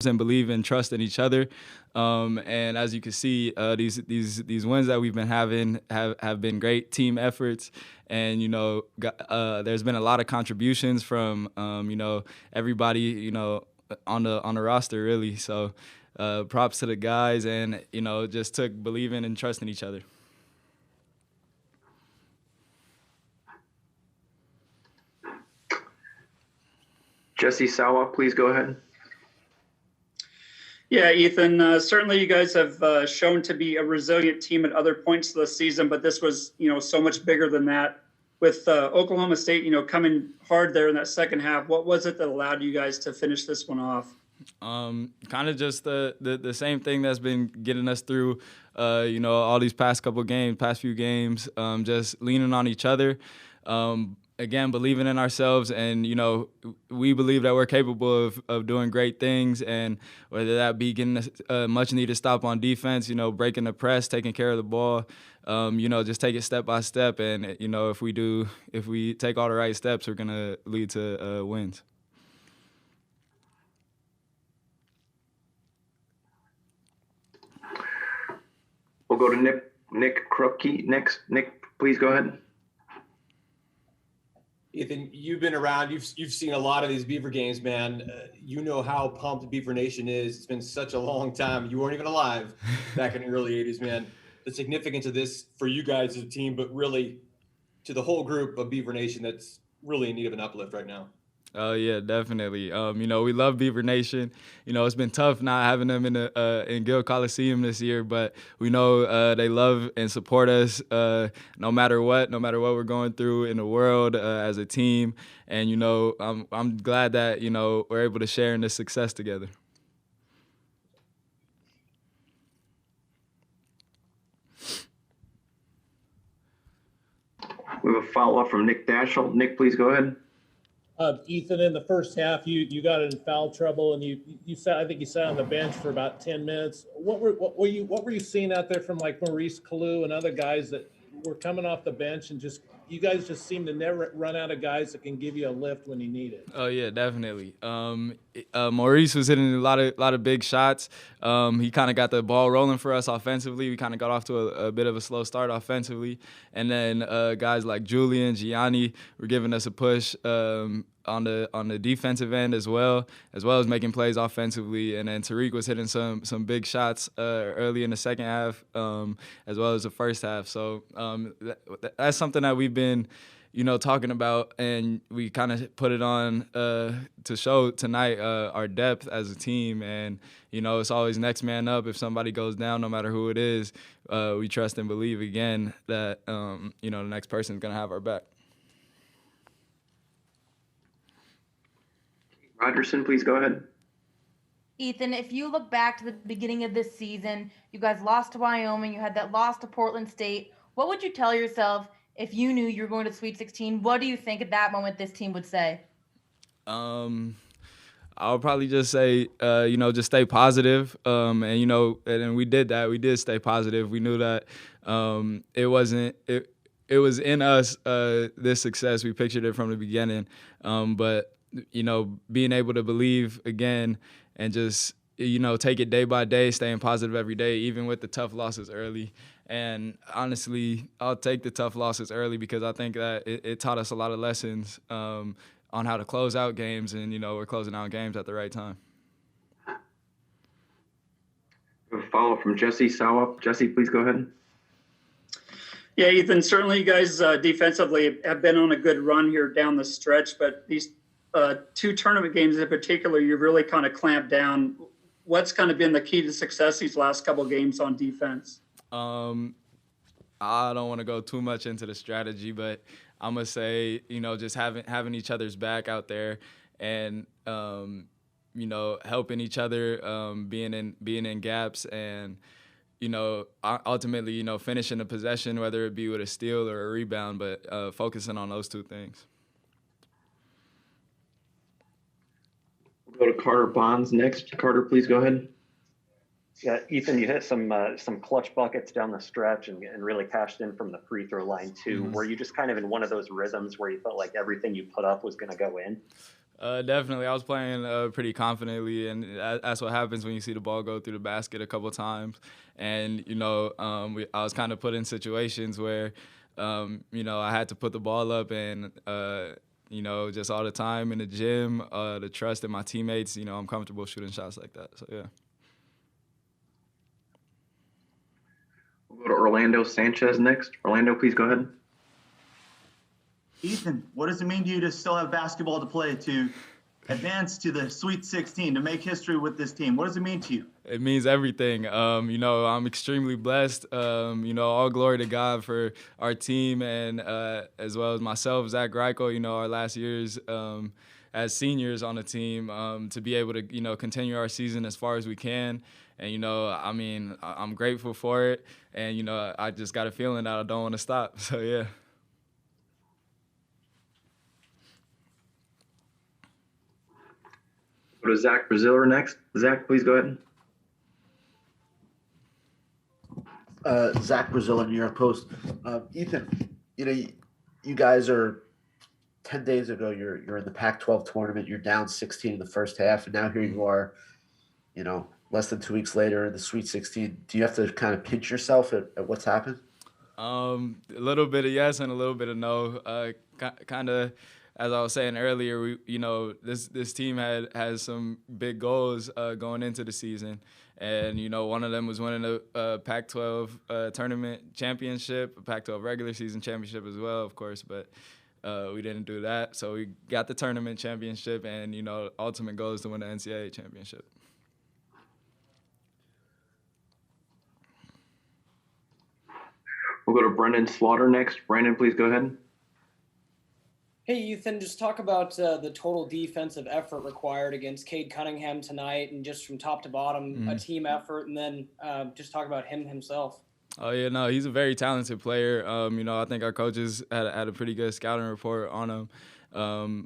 and believe and trust in each other. And as you can see, these wins that we've been having have been great team efforts. And, there's been a lot of contributions from, everybody, on the roster, really. So props to the guys, and, just took believing and trusting each other. Jesse Sawa, please go ahead. Yeah, Ethan, certainly you guys have shown to be a resilient team at other points of the season, but this was, so much bigger than that. With Oklahoma State, coming hard there in that second half, what was it that allowed you guys to finish this one off? Kind of just the same thing that's been getting us through, all these past few games, just leaning on each other. Again, believing in ourselves, and, we believe that we're capable of doing great things, and whether that be getting a much-needed stop on defense, breaking the press, taking care of the ball, just take it step by step, and, if we take all the right steps, we're going to lead to wins. We'll go to Nick Krupke next. Nick, please go ahead. Ethan, you've been around. You've seen a lot of these Beaver games, man. You know how pumped Beaver Nation is. It's been such a long time. You weren't even alive back in the early 80s, man. The significance of this for you guys as a team, but really to the whole group of Beaver Nation that's really in need of an uplift right now. Oh yeah, definitely. We love Beaver Nation. It's been tough not having them in Gill Coliseum this year, but we know they love and support us no matter what we're going through in the world as a team. And I'm glad that we're able to share in this success together. We have a follow-up from Nick Dashel. Nick, please go ahead. Ethan, in the first half, you got in foul trouble, and you sat. I think you sat on the bench for about 10 minutes. What were you seeing out there from like Maurice Kalu and other guys that were coming off the bench, and you guys just seem to never run out of guys that can give you a lift when you need it? Oh yeah, definitely. Maurice was hitting a lot of big shots. He kind of got the ball rolling for us offensively. We kind of got off to a bit of a slow start offensively, and then guys like Julian, Gianni were giving us a push on the defensive end as well as making plays offensively. And then Tariq was hitting some big shots early in the second half as well as the first half. So that's something that we've been talking about, and we kind of put it on to show tonight our depth as a team. And it's always next man up. If somebody goes down, no matter who it is, we trust and believe again that the next person is going to have our back. Rogerson, please go ahead. Ethan, if you look back to the beginning of this season, you guys lost to Wyoming, you had that loss to Portland State. What would you tell yourself if you knew you were going to Sweet 16? What do you think at that moment this team would say? I would probably just say, just stay positive. And we did that. We did stay positive. We knew that it was in us, this success. We pictured it from the beginning. But being able to believe again and just, take it day by day, staying positive every day, even with the tough losses early. And honestly, I'll take the tough losses early because I think that it taught us a lot of lessons on how to close out games, and, we're closing out games at the right time. We have a follow-up from Jesse Sawa. Jesse, please go ahead. Yeah, Ethan, certainly you guys defensively have been on a good run here down the stretch, but these two tournament games in particular, you've really kind of clamped down. What's kind of been the key to success these last couple of games on defense? I don't want to go too much into the strategy, but I'm gonna say, just having each other's back out there, and helping each other, being in gaps, and ultimately, finishing a possession, whether it be with a steal or a rebound, but focusing on those two things. We'll go to Carter Bonds next. Carter, please go ahead. Yeah, Ethan, you hit some clutch buckets down the stretch and really cashed in from the free throw line too. Mm-hmm. Were you just kind of in one of those rhythms where you felt like everything you put up was going to go in? Definitely. I was playing pretty confidently, and that's what happens when you see the ball go through the basket a couple times. And, I was kind of put in situations where, I had to put the ball up and, just all the time in the gym, the trust in my teammates, I'm comfortable shooting shots like that. So, yeah. We'll go to Orlando Sanchez next. Orlando, please go ahead. Ethan, what does it mean to you to still have basketball to play, to advance to the Sweet 16, to make history with this team? What does it mean to you? It means everything. I'm extremely blessed. All glory to God for our team and as well as myself, Zach Greiko, our last years as seniors on the team, to be able to, continue our season as far as we can. And, I'm grateful for it. And, I just got a feeling that I don't want to stop. So, yeah. Go to Zach Braziller next. Zach, please go ahead. Zach Brazil, New York Post. Ethan, you guys are 10 days ago. You're in the Pac-12 tournament. You're down 16 in the first half, and now here you are. Less than 2 weeks later in the Sweet 16. Do you have to kind of pinch yourself at what's happened? A little bit of yes and a little bit of no. Kind of, as I was saying earlier, this team has some big goals going into the season. And, one of them was winning a Pac-12 tournament championship, a Pac-12 regular season championship as well, of course, but we didn't do that. So we got the tournament championship, and, ultimate goal is to win the NCAA championship. We'll go to Brendan Slaughter next. Brandon, please go ahead. Hey, Ethan, just talk about the total defensive effort required against Cade Cunningham tonight, and just from top to bottom, a team effort, and then just talk about him himself. Oh, yeah, no, he's a very talented player. I think our coaches had a pretty good scouting report on him.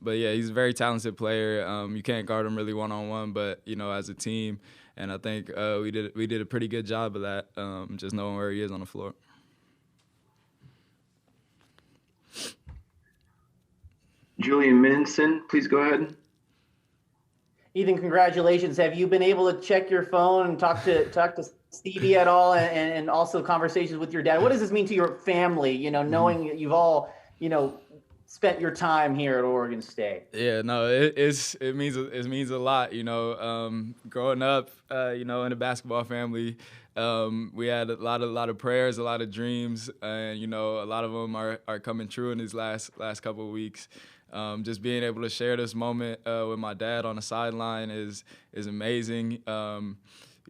But, yeah, he's a very talented player. You can't guard him really one-on-one, but, as a team. And I think we did a pretty good job of that, just knowing where he is on the floor. Julian Minson, please go ahead. Ethan, congratulations. Have you been able to check your phone and talk to Stevie at all, and also conversations with your dad? What does this mean to your family, knowing that you've all, spent your time here at Oregon State? Yeah, no, it means a lot, growing up, in a basketball family, we had a lot of prayers, a lot of dreams, and, a lot of them are coming true in these last couple of weeks. Just being able to share this moment with my dad on the sideline is amazing. I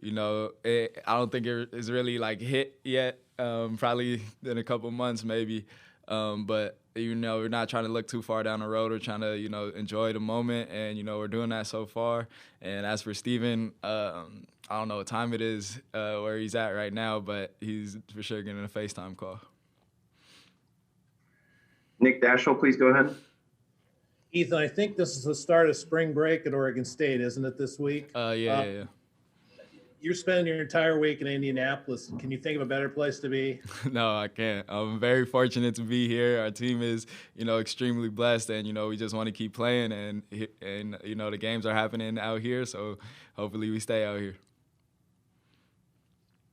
don't think it is really hit yet. Probably in a couple months maybe. But we're not trying to look too far down the road. We're trying to enjoy the moment, and we're doing that so far. And as for Steven, I don't know what time it is where he's at right now, but he's for sure getting a FaceTime call. Nick Dashel, please go ahead. Ethan, I think this is the start of spring break at Oregon State, isn't it, this week? Yeah. You're spending your entire week in Indianapolis. Can you think of a better place to be? No, I can't. I'm very fortunate to be here. Our team is, extremely blessed, and, we just want to keep playing, and the games are happening out here, so hopefully we stay out here.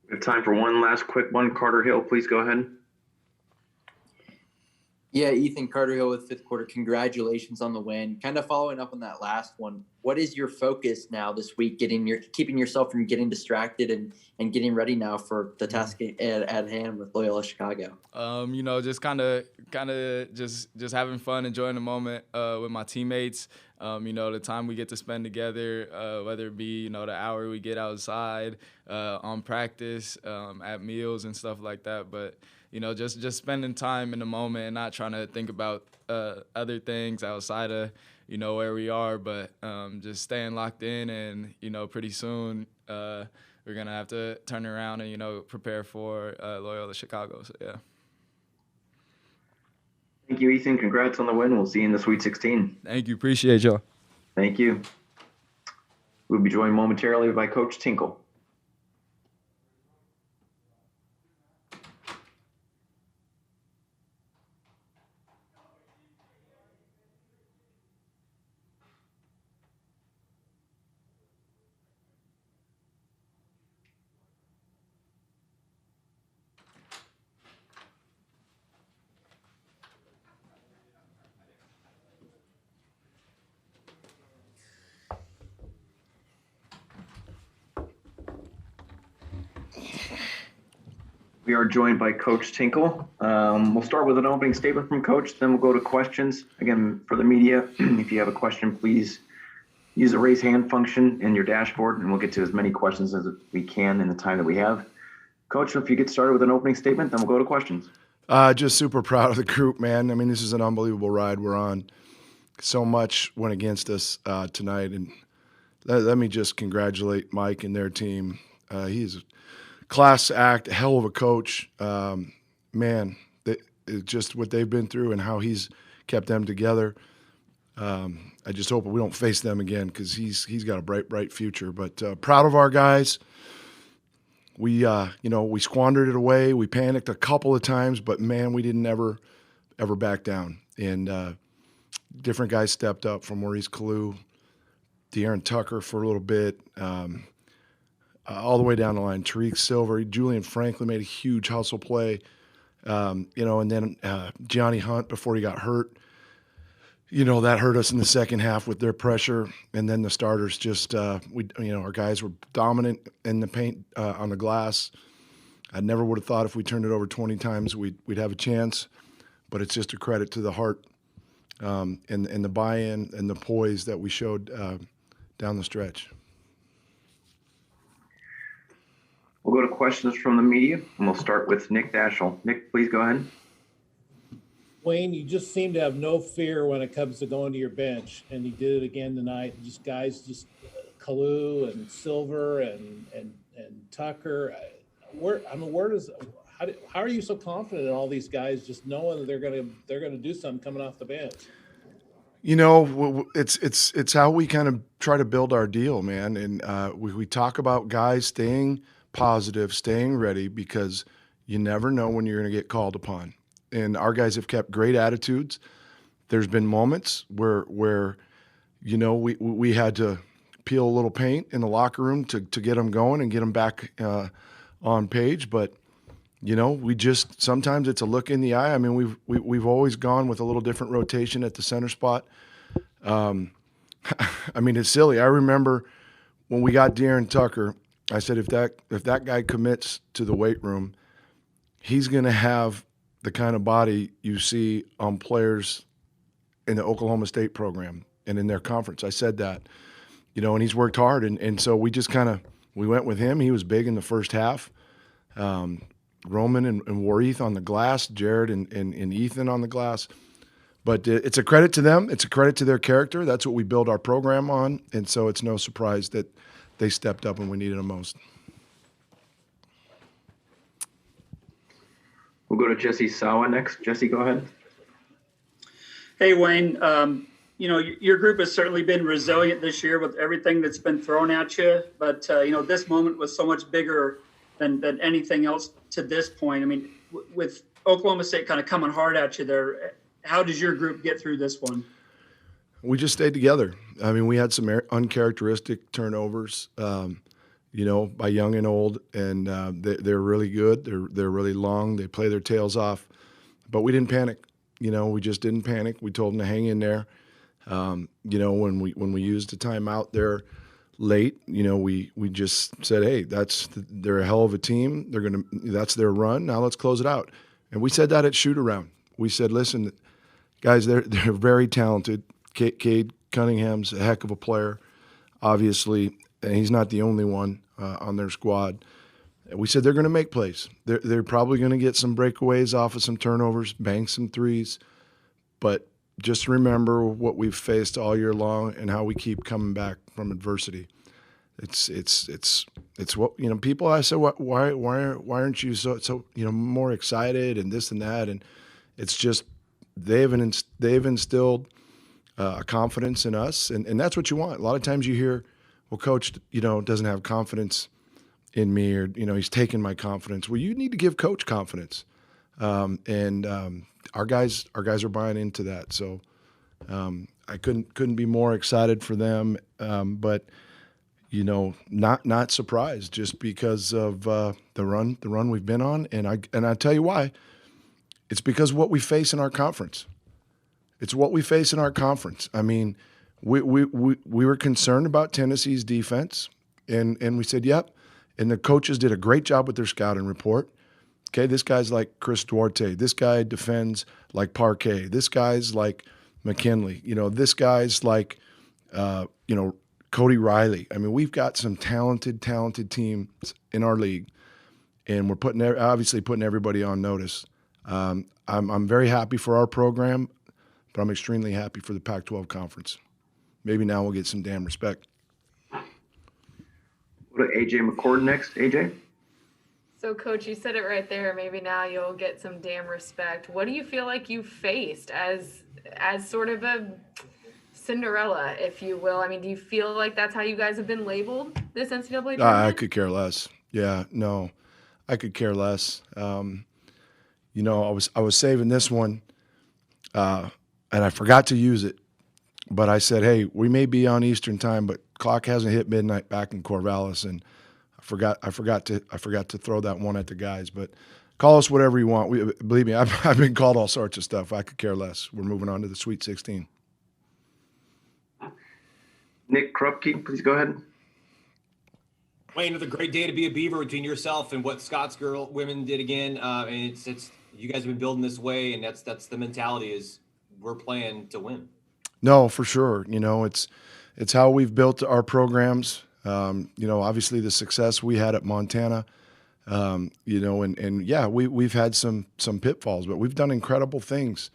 We have time for one last quick one. Carter Hill, please go ahead. Yeah, Ethan, Carter Hill with Fifth Quarter. Congratulations on the win. Kind of following up on that last one, what is your focus now this week, keeping yourself from getting distracted and getting ready now for the task at hand with Loyola Chicago? Just kind of just having fun, enjoying the moment with my teammates. The time we get to spend together, whether it be, the hour we get outside, on practice, at meals and stuff like that. But, just spending time in the moment and not trying to think about other things outside of, where we are, but just staying locked in, and, pretty soon we're going to have to turn around and, prepare for Loyola Chicago. So, yeah. Thank you, Ethan. Congrats on the win. We'll see you in the Sweet 16. Thank you. Appreciate y'all. Thank you. We'll be joined momentarily by Coach Tinkle. We are joined by Coach Tinkle. We'll start with an opening statement from Coach, then we'll go to questions. Again, for the media, if you have a question, please use the raise hand function in your dashboard, and we'll get to as many questions as we can in the time that we have. Coach, if you get started with an opening statement, then we'll go to questions. Just super proud of the group, man. I mean, this is an unbelievable ride we're on. So much went against us tonight, and let me just congratulate Mike and their team. He's a class act, a hell of a coach. Man, just what they've been through and how he's kept them together. I just hope we don't face them again because he's got a bright future. But proud of our guys. We squandered it away. We panicked a couple of times, but man, we didn't ever back down. And different guys stepped up, from Maurice Kalu, De'Aaron Tucker for a little bit, all the way down the line. Tariq Silver, Julian Franklin made a huge hustle play, and then Gianni Hunt before he got hurt. That hurt us in the second half with their pressure, and then the starters just our guys were dominant in the paint on the glass. I never would have thought if we turned it over 20 times we'd have a chance, but it's just a credit to the heart and the buy-in and the poise that we showed down the stretch. We'll go to questions from the media, and we'll start with Nick Dashel. Nick, please go ahead. Wayne, you just seem to have no fear when it comes to going to your bench, and you did it again tonight. Just guys, Kalu and Silver and Tucker. How are you so confident in all these guys, just knowing that they're gonna do something coming off the bench? It's how we kind of try to build our deal, man. And we talk about guys staying positive, staying ready, because you never know when you're going to get called upon. And our guys have kept great attitudes. There's been moments where we had to peel a little paint in the locker room to get them going and get them back on page. But we just, sometimes it's a look in the eye. I mean, we've always gone with a little different rotation at the center spot. I mean, it's silly. I remember when we got De'Aaron Tucker, I said if that guy commits to the weight room, he's going to have the kind of body you see on players in the Oklahoma State program and in their conference. I said that, and he's worked hard. And so we just we went with him. He was big in the first half. Roman and Warith on the glass, Jared and Ethan on the glass. But it's a credit to them. It's a credit to their character. That's what we build our program on. And so it's no surprise that they stepped up when we needed them most. We'll go to Jesse Sawa next. Jesse, go ahead. Hey, Wayne. Your group has certainly been resilient this year with everything that's been thrown at you. But, this moment was so much bigger than anything else to this point. I mean, with Oklahoma State kind of coming hard at you there, how does your group get through this one? We just stayed together. I mean, we had some uncharacteristic turnovers, by young and old, and they're really good. They're really long. They play their tails off, but we didn't panic. We just didn't panic. We told them to hang in there. When we used a timeout there late, we just said, hey, they're a hell of a team. That's their run. Now let's close it out. And we said that at shoot around. We said, listen, guys, they're very talented. Cade Cunningham's a heck of a player, obviously, and he's not the only one on their squad. We said they're going to make plays. They're probably going to get some breakaways off of some turnovers, bang some threes, but just remember what we've faced all year long and how we keep coming back from adversity. It's what people. I said, why aren't you so more excited and this and that, and it's just they've instilled a confidence in us, and that's what you want. A lot of times you hear, well, coach, doesn't have confidence in me, or he's taken my confidence. Well, you need to give coach confidence, and our guys are buying into that. So I couldn't be more excited for them, but not surprised just because of the run we've been on, and I tell you why. It's because of what we face in our conference. It's what we face in our conference. I mean, we were concerned about Tennessee's defense, and we said, yep. And the coaches did a great job with their scouting report. Okay, this guy's like Chris Duarte. This guy defends like Parquet. This guy's like McKinley. This guy's like, Cody Riley. I mean, we've got some talented teams in our league, and we're obviously putting everybody on notice. I'm very happy for our program, but I'm extremely happy for the Pac-12 conference. Maybe now we'll get some damn respect. Go to AJ McCord next. AJ? So, Coach, you said it right there. Maybe now you'll get some damn respect. What do you feel like you faced as sort of a Cinderella, if you will? I mean, do you feel like that's how you guys have been labeled this NCAA tournament? I could care less. Yeah, no, I could care less. I was saving this one, and I forgot to use it. But I said, hey, we may be on Eastern time, but clock hasn't hit midnight back in Corvallis, and I forgot to throw that one at the guys. But call us whatever you want. Believe me, I've been called all sorts of stuff. I could care less. We're moving on to the Sweet 16. Nick Krupke, please go ahead. Wayne, it's a great day to be a Beaver between yourself and what Scott's women did again. And it's you guys have been building this way, and that's the mentality is we're playing to win. No, for sure. It's how we've built our programs. Obviously the success we had at Montana, we've had some pitfalls, but we've done incredible things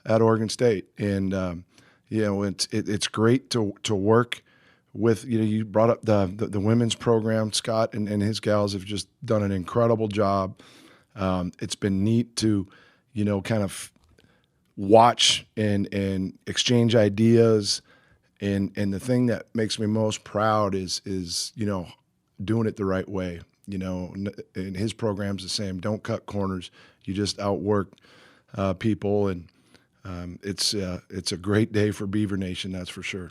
at Oregon State. And, it's great to work with, you brought up the women's program. Scott and his gals have just done an incredible job. It's been neat to, kind of watch and exchange ideas. And the thing that makes me most proud is doing it the right way. And his program's the same. Don't cut corners. You just outwork people, and it's a great day for Beaver Nation, that's for sure.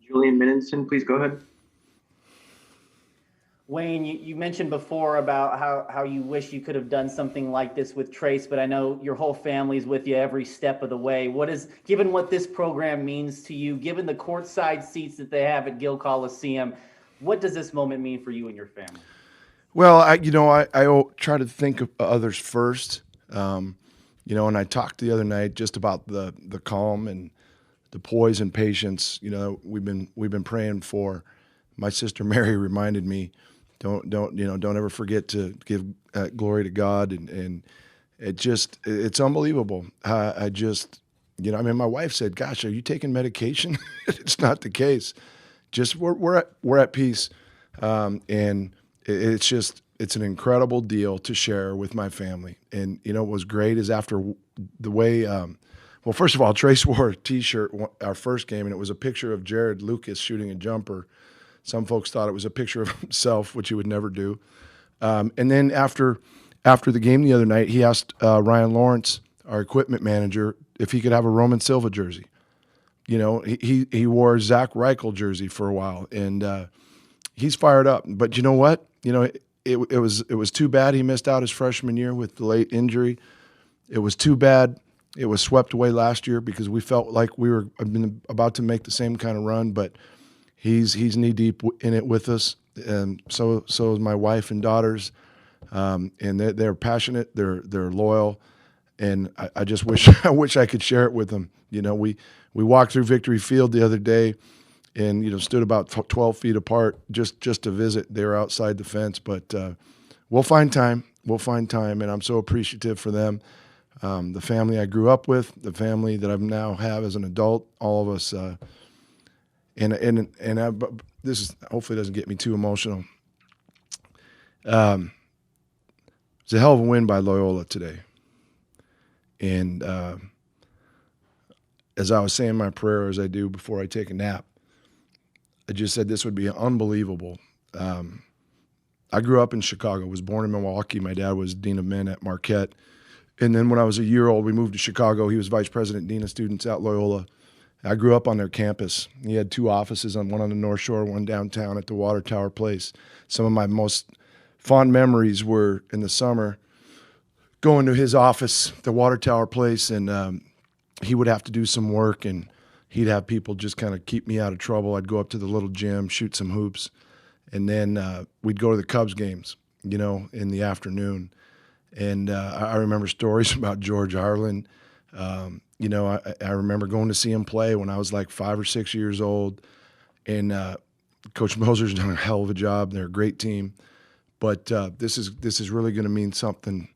Julian Minninson, please go ahead. Wayne, you mentioned before about how you wish you could have done something like this with Trace, but I know your whole family's with you every step of the way. Given what this program means to you, given the courtside seats that they have at Gill Coliseum, what does this moment mean for you and your family? Well, I try to think of others first, and I talked the other night just about the calm and the poise and patience. We've been praying for. My sister Mary reminded me, don't ever forget to give glory to God, and it's unbelievable. My wife said, "Gosh, are you taking medication?" It's not the case. Just we're at peace, and it's an incredible deal to share with my family. And what was great is after the way. Well, first of all, Trace wore a T-shirt our first game, and it was a picture of Jared Lucas shooting a jumper. Some folks thought it was a picture of himself, which he would never do. And then after the game the other night, he asked Ryan Lawrence, our equipment manager, if he could have a Roman Silva jersey. He wore a Zach Reichel jersey for a while, and he's fired up. But you know what? It was too bad he missed out his freshman year with the late injury. It was too bad it was swept away last year because we felt like we were about to make the same kind of run, but he's knee deep in it with us, and so is my wife and daughters, and they're passionate, they're loyal, and I just wish I could share it with them. We walked through Victory Field the other day, and stood about 12 feet apart just to visit. They were outside the fence, but we'll find time, and I'm so appreciative for them. The family I grew up with, the family that I now have as an adult, all of us. This is hopefully doesn't get me too emotional. It's a hell of a win by Loyola today. And as I was saying my prayer, as I do before I take a nap, I just said this would be unbelievable. I grew up in Chicago, was born in Milwaukee. My dad was Dean of Men at Marquette. And then when I was a year old, we moved to Chicago. He was vice president, dean of students at Loyola. I grew up on their campus. He had two offices, one on the North Shore, one downtown at the Water Tower Place. Some of my most fond memories were in the summer going to his office, the Water Tower Place, and he would have to do some work, and he'd have people just kind of keep me out of trouble. I'd go up to the little gym, shoot some hoops, and then we'd go to the Cubs games, in the afternoon. And I remember stories about George Harlan. I remember going to see him play when I was like 5 or 6 years old. And Coach Moser's done a hell of a job. They're a great team. But this is really going to mean something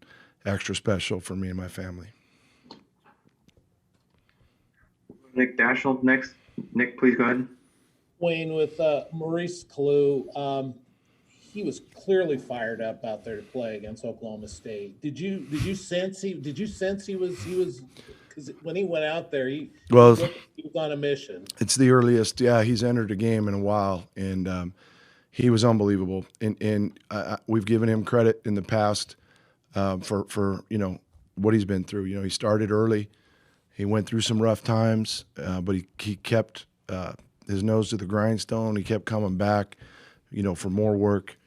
extra special for me and my family. Nick Daschel next. Nick, please go ahead. Wayne, with Maurice Kalu, he was clearly fired up out there to play against Oklahoma State. Did you sense he was because when he went out there, he was on a mission. It's the earliest, he's entered a game in a while, and he was unbelievable. And we've given him credit in the past for what he's been through. He started early, he went through some rough times, but he kept his nose to the grindstone. He kept coming back, for more work.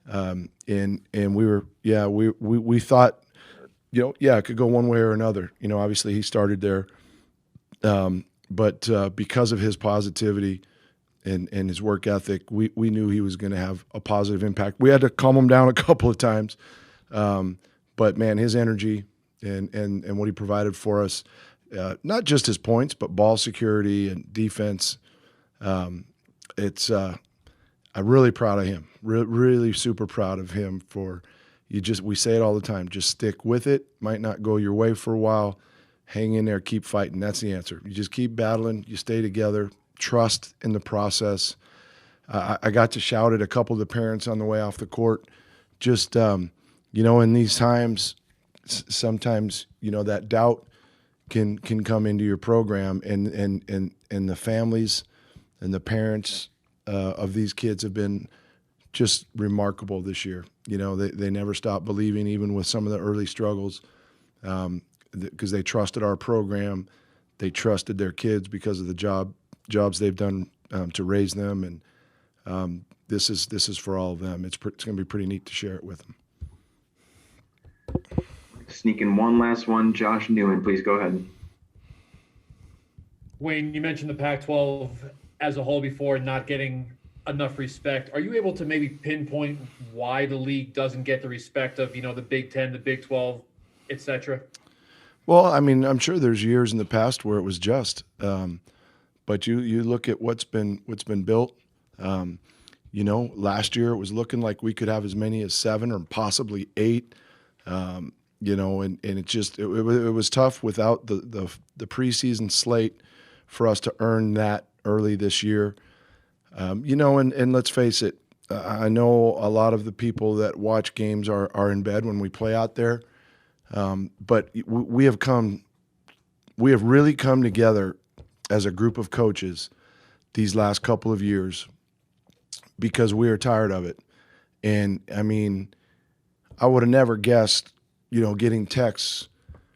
And we were, we thought, it could go one way or another. Obviously he started there, but because of his positivity and his work ethic, we knew he was going to have a positive impact. We had to calm him down a couple of times, but man, his energy and what he provided for us, not just his points, but ball security and defense. I'm really proud of him. Really super proud of him for we say it all the time, just stick with it. Might not go your way for a while. Hang in there, keep fighting. That's the answer. You just keep battling, you stay together, trust in the process. I got to shout at a couple of the parents on the way off the court. Just, in these times, sometimes, that doubt can come into your program, and the families and the parents of these kids have been just remarkable this year. They never stopped believing, even with some of the early struggles, because they trusted our program. They trusted their kids because of the jobs they've done to raise them, and this is for all of them. It's going to be pretty neat to share it with them. Sneak in one last one. Josh Newman, please go ahead. Wayne, you mentioned the Pac-12 as a whole before not getting enough respect. Are you able to maybe pinpoint why the league doesn't get the respect of, the Big Ten, the Big 12, et cetera? Well, I mean, I'm sure there's years in the past where it was just, but you look at what's been built. Last year it was looking like we could have as many as 7 or possibly 8. And it was tough without the preseason slate for us to earn that early this year. And let's face it, I know a lot of the people that watch games are in bed when we play out there. But we have really come together as a group of coaches these last couple of years because we are tired of it. And I mean, I would have never guessed, getting texts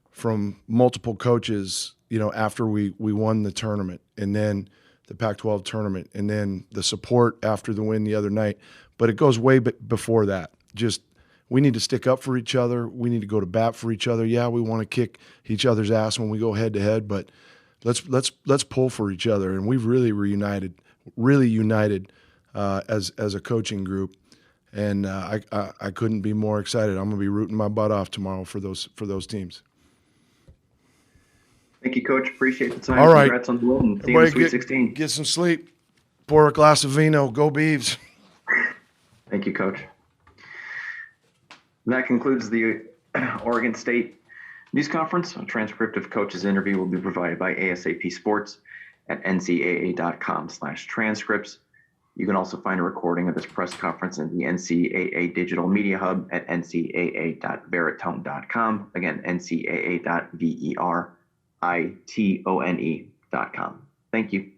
from multiple coaches, after we won the tournament and then the Pac-12 tournament and then the support after the win the other night. But it goes way before that. Just we need to stick up for each other. We need to go to bat for each other. Yeah, we want to kick each other's ass when we go head to head, but let's pull for each other. And we've really united as a coaching group. And I couldn't be more excited. I'm gonna be rooting my butt off tomorrow for those teams. Thank you, Coach. Appreciate the time. All right. Congrats on the win. See you in the Sweet 16. Get some sleep. Pour a glass of vino. Go Beavs. Thank you, Coach. And that concludes the Oregon State news conference. A transcript of Coach's interview will be provided by ASAP Sports at ncaa.com/transcripts. You can also find a recording of this press conference in the NCAA Digital Media Hub at ncaa.veritone.com. Again, ncaa.veritone.com. Thank you.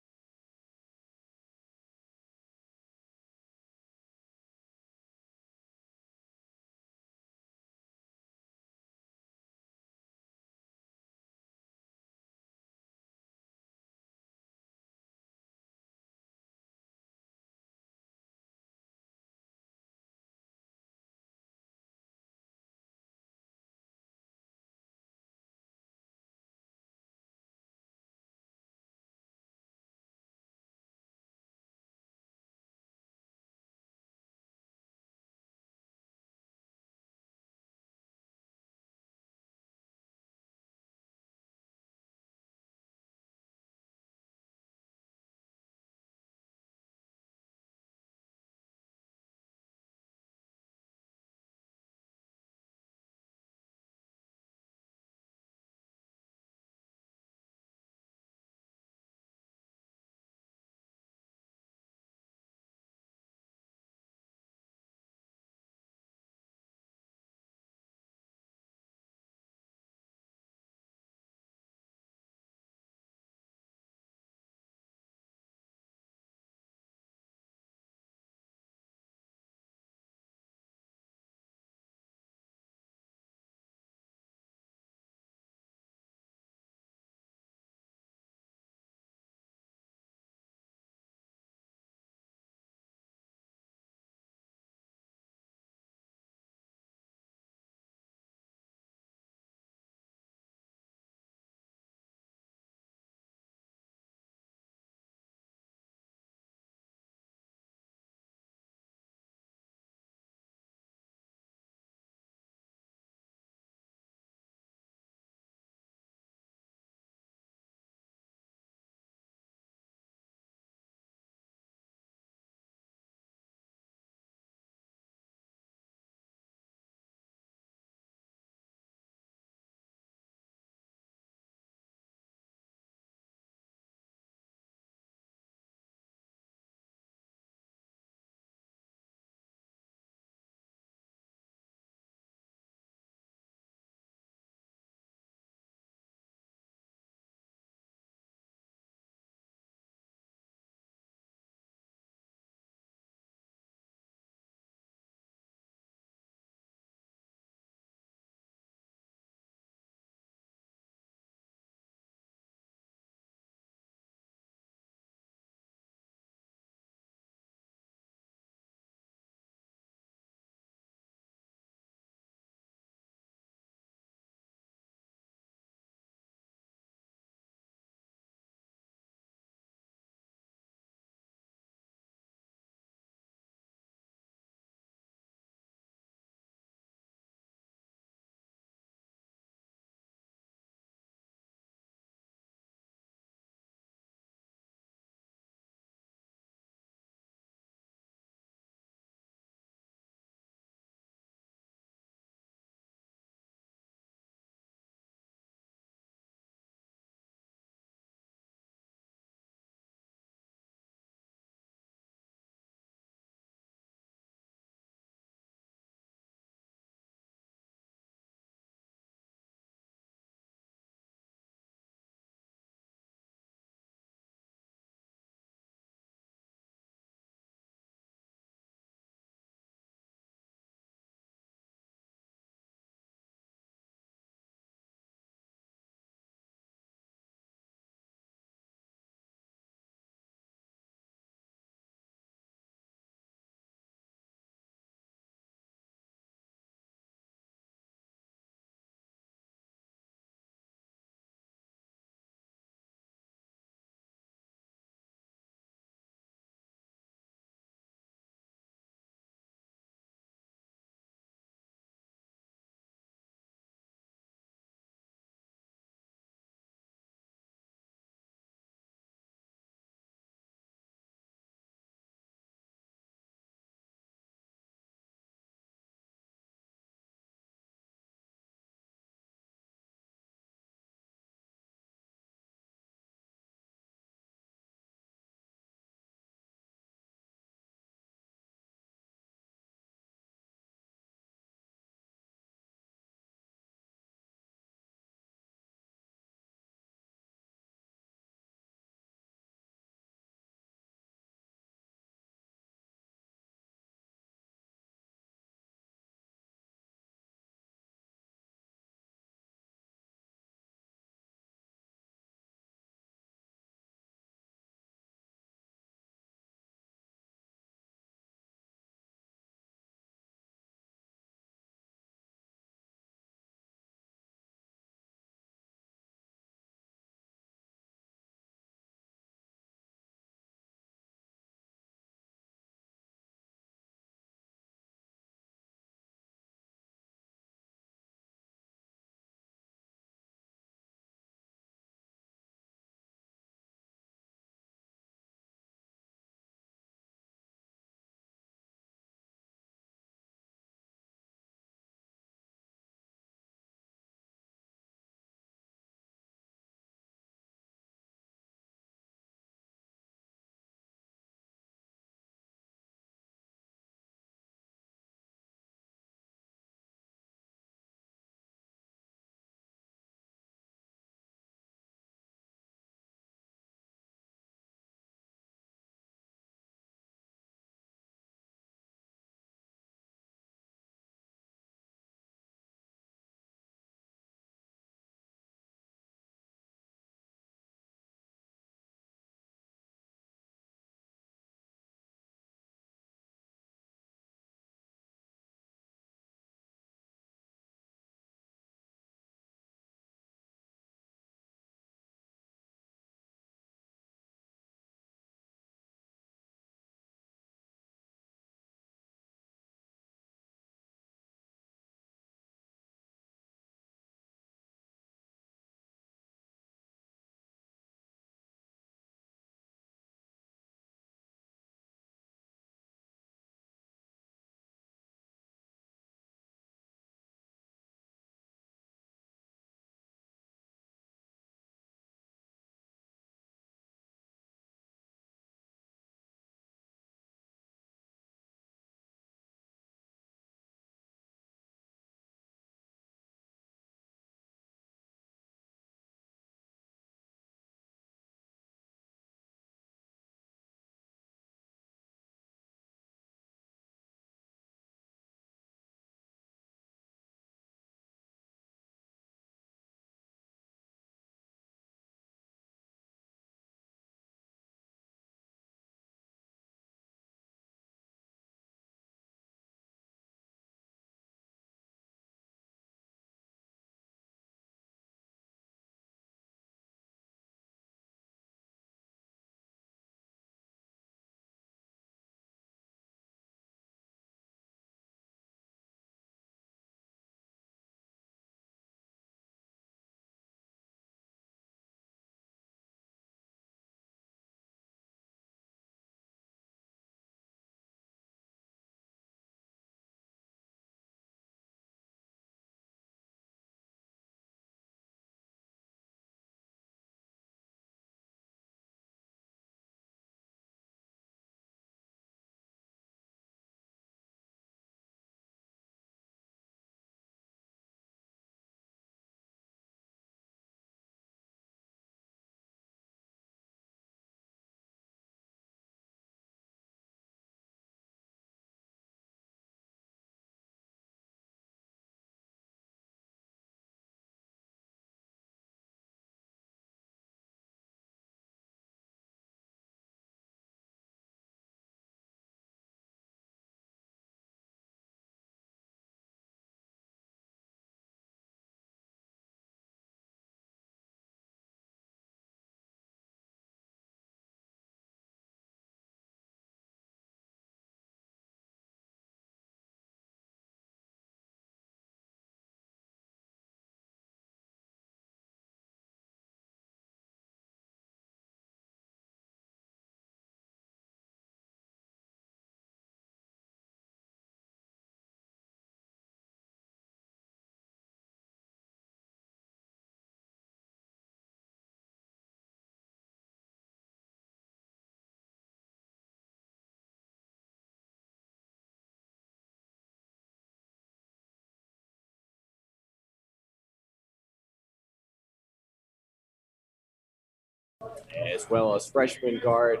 as well as freshman guard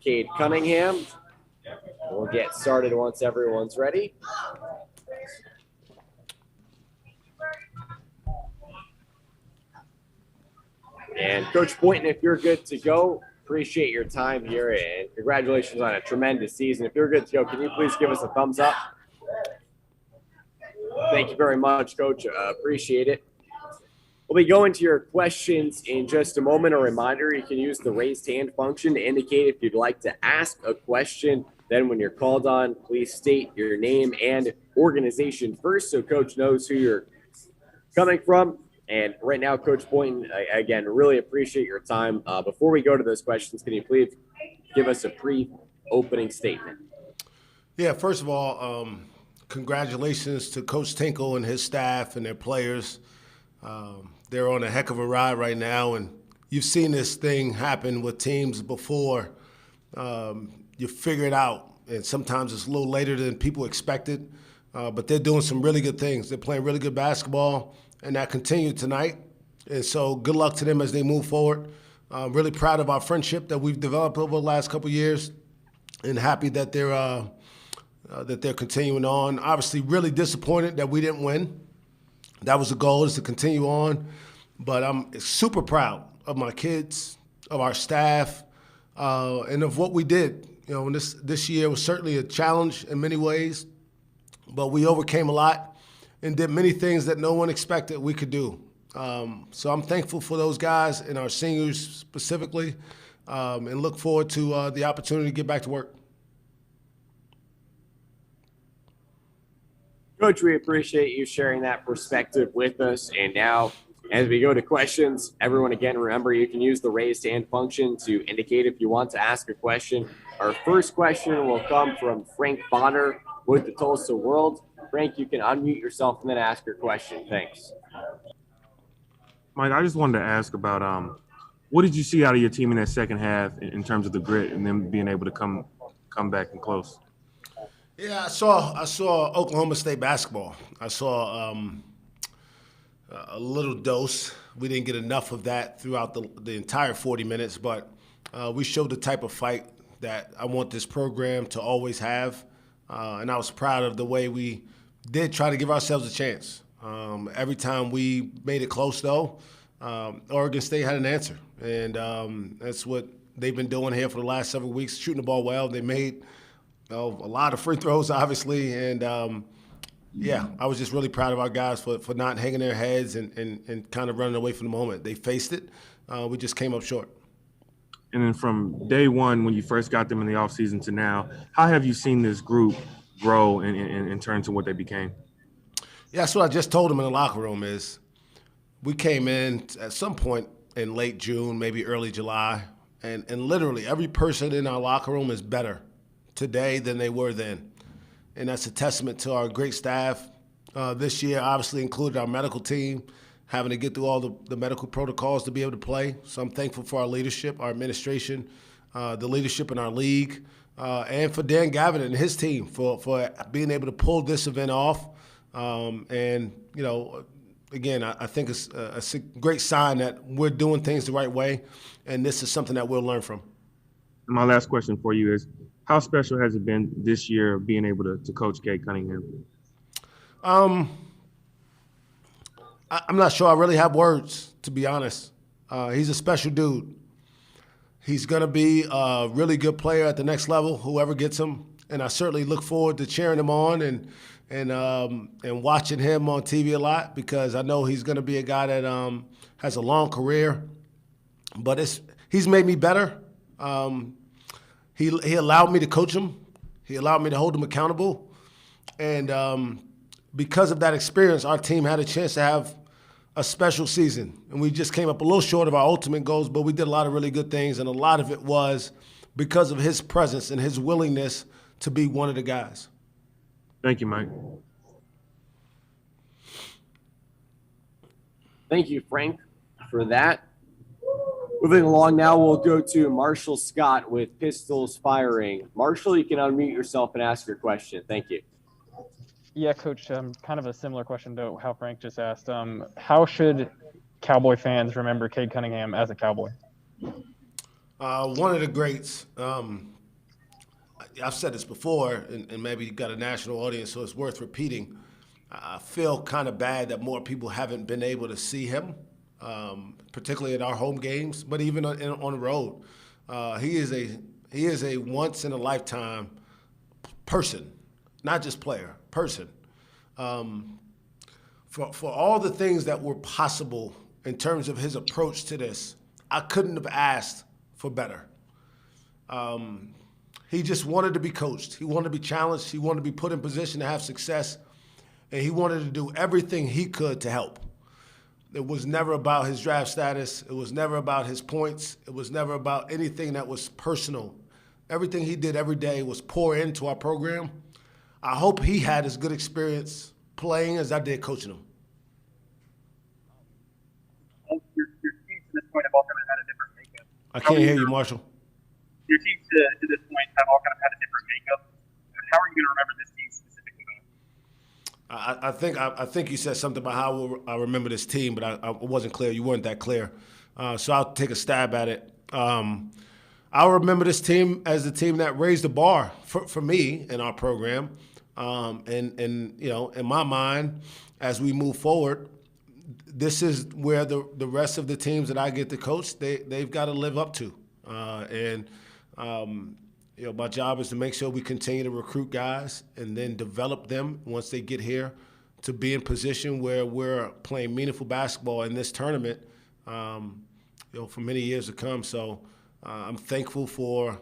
Cade Cunningham. We'll get started once everyone's ready. And Coach Boynton, if you're good to go, appreciate your time here and congratulations on a tremendous season. If you're good to go, can you please give us a thumbs up? Thank you very much, Coach. Appreciate it. We'll be going to your questions in just a moment. A reminder, you can use the raised hand function to indicate if you'd like to ask a question. Then when you're called on, please state your name and organization first so Coach knows who you're coming from. And right now, Coach Boynton, again, really appreciate your time. Before we go to those questions, can you please give us a pre-opening statement? Yeah, first of all, congratulations to Coach Tinkle and his staff and their players. They're on a heck of a ride right now, and you've seen this thing happen with teams before. You figure it out, and sometimes it's a little later than people expected, but they're doing some really good things. They're playing really good basketball, and that continued tonight. And so good luck to them as they move forward. Really proud of our friendship that we've developed over the last couple of years, and happy that they're continuing on. Obviously, really disappointed that we didn't win. That was the goal, is to continue on. But I'm super proud of my kids, of our staff, and of what we did. You know, this year was certainly a challenge in many ways, but we overcame a lot and did many things that no one expected we could do. So I'm thankful for those guys and our seniors specifically, and look forward to the opportunity to get back to work. Coach, we appreciate you sharing that perspective with us. And now, as we go to questions, everyone, again, remember you can use the raised hand function to indicate if you want to ask a question. Our first question will come from Frank Bonner with the Tulsa World. Frank, you can unmute yourself and then ask your question. Thanks. Mike, I just wanted to ask about what did you see out of your team in that second half in terms of the grit and them being able to come back and close? Yeah, I saw Oklahoma State basketball. I saw a little dose. We didn't get enough of that throughout the entire 40 minutes, but we showed the type of fight that I want this program to always have. And I was proud of the way we did try to give ourselves a chance. Every time we made it close, though, Oregon State had an answer. And that's what they've been doing here for the last several weeks, shooting the ball well. They made a lot of free throws, obviously. And, yeah, I was just really proud of our guys for not hanging their heads and kind of running away from the moment. They faced it. We just came up short. And then from day one, when you first got them in the offseason to now, how have you seen this group grow and turn to what they became? Yeah, that's what I just told them in the locker room is we came in at some point in late June, maybe early July, and literally every person in our locker room is better today than they were then. And that's a testament to our great staff. This year obviously included our medical team, having to get through all the medical protocols to be able to play. So I'm thankful for our leadership, our administration, the leadership in our league, and for Dan Gavin and his team for being able to pull this event off. And, you know, again, I think it's a great sign that we're doing things the right way, and this is something that we'll learn from. My last question for you is, how special has it been this year being able to coach Cade Cunningham? I'm not sure I really have words, to be honest. He's a special dude. He's going to be a really good player at the next level, whoever gets him. And I certainly look forward to cheering him on and watching him on TV a lot, because I know he's going to be a guy that has a long career. But he's made me better. He allowed me to coach him. He allowed me to hold him accountable. And because of that experience, our team had a chance to have a special season. And we just came up a little short of our ultimate goals, but we did a lot of really good things. And a lot of it was because of his presence and his willingness to be one of the guys. Thank you, Mike. Thank you, Frank, for that. Moving along now, we'll go to Marshall Scott with Pistols Firing. Marshall, you can unmute yourself and ask your question. Thank you. Yeah, Coach, kind of a similar question to how Frank just asked. How should Cowboy fans remember Cade Cunningham as a Cowboy? One of the greats. I've said this before, and maybe you've got a national audience, so it's worth repeating. I feel kind of bad that more people haven't been able to see him, particularly at our home games, but even on the road. He is a once in a lifetime person, not just player, person. For all the things that were possible in terms of his approach to this, I couldn't have asked for better. He just wanted to be coached. He wanted to be challenged. He wanted to be put in position to have success. And he wanted to do everything he could to help. It was never about his draft status. It was never about his points. It was never about anything that was personal. Everything he did every day was pour into our program. I hope he had as good experience playing as I did coaching him. Your team to this point have all kind of had a different makeup. I can't hear you, Marshall. Your team to this point have all kind of had a different makeup. How are you going to remember this team specifically? I think you said something about how I remember this team, but I wasn't clear. You weren't that clear. So I'll take a stab at it. I'll remember this team as the team that raised the bar for me in our program. And you know, in my mind, as we move forward, this is where the rest of the teams that I get to coach, they've got to live up to. You know, my job is to make sure we continue to recruit guys and then develop them once they get here to be in position where we're playing meaningful basketball in this tournament, you know, for many years to come. So I'm thankful for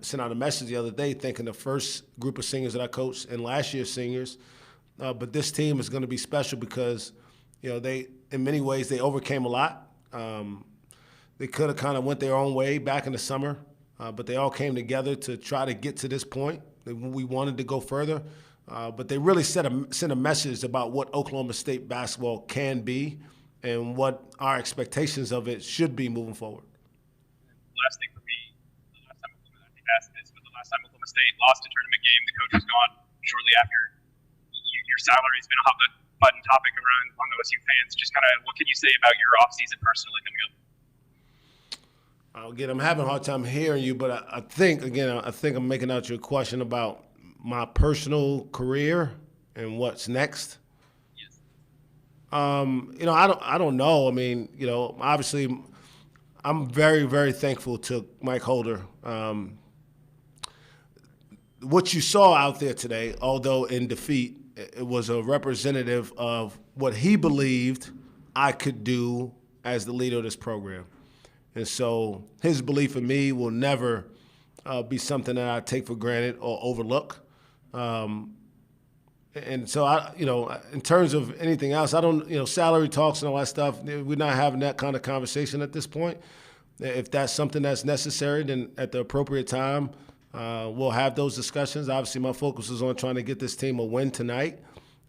sent out a message the other day thanking the first group of seniors that I coached and last year's seniors. But this team is going to be special because, you know, they, in many ways, they overcame a lot. They could have kind of went their own way back in the summer, but they all came together to try to get to this point. We wanted to go further, but they really sent a message about what Oklahoma State basketball can be and what our expectations of it should be moving forward. Last thing for me, the last time I asked this, but the last time Oklahoma State lost a tournament game, the coach was gone shortly after. Your salary has been a hot button topic among OSU fans. Just kind of, what can you say about your offseason personally coming up? Again, I'm having a hard time hearing you, but I think I'm making out your question about my personal career and what's next. Yes. You know, I don't know. I mean, you know, obviously, I'm very, very thankful to Mike Holder. What you saw out there today, although in defeat, it was a representative of what he believed I could do as the leader of this program. And so his belief in me will never be something that I take for granted or overlook. And so, you know, in terms of anything else, I don't, you know, salary talks and all that stuff, we're not having that kind of conversation at this point. If that's something that's necessary, then at the appropriate time, we'll have those discussions. Obviously, my focus is on trying to get this team a win tonight.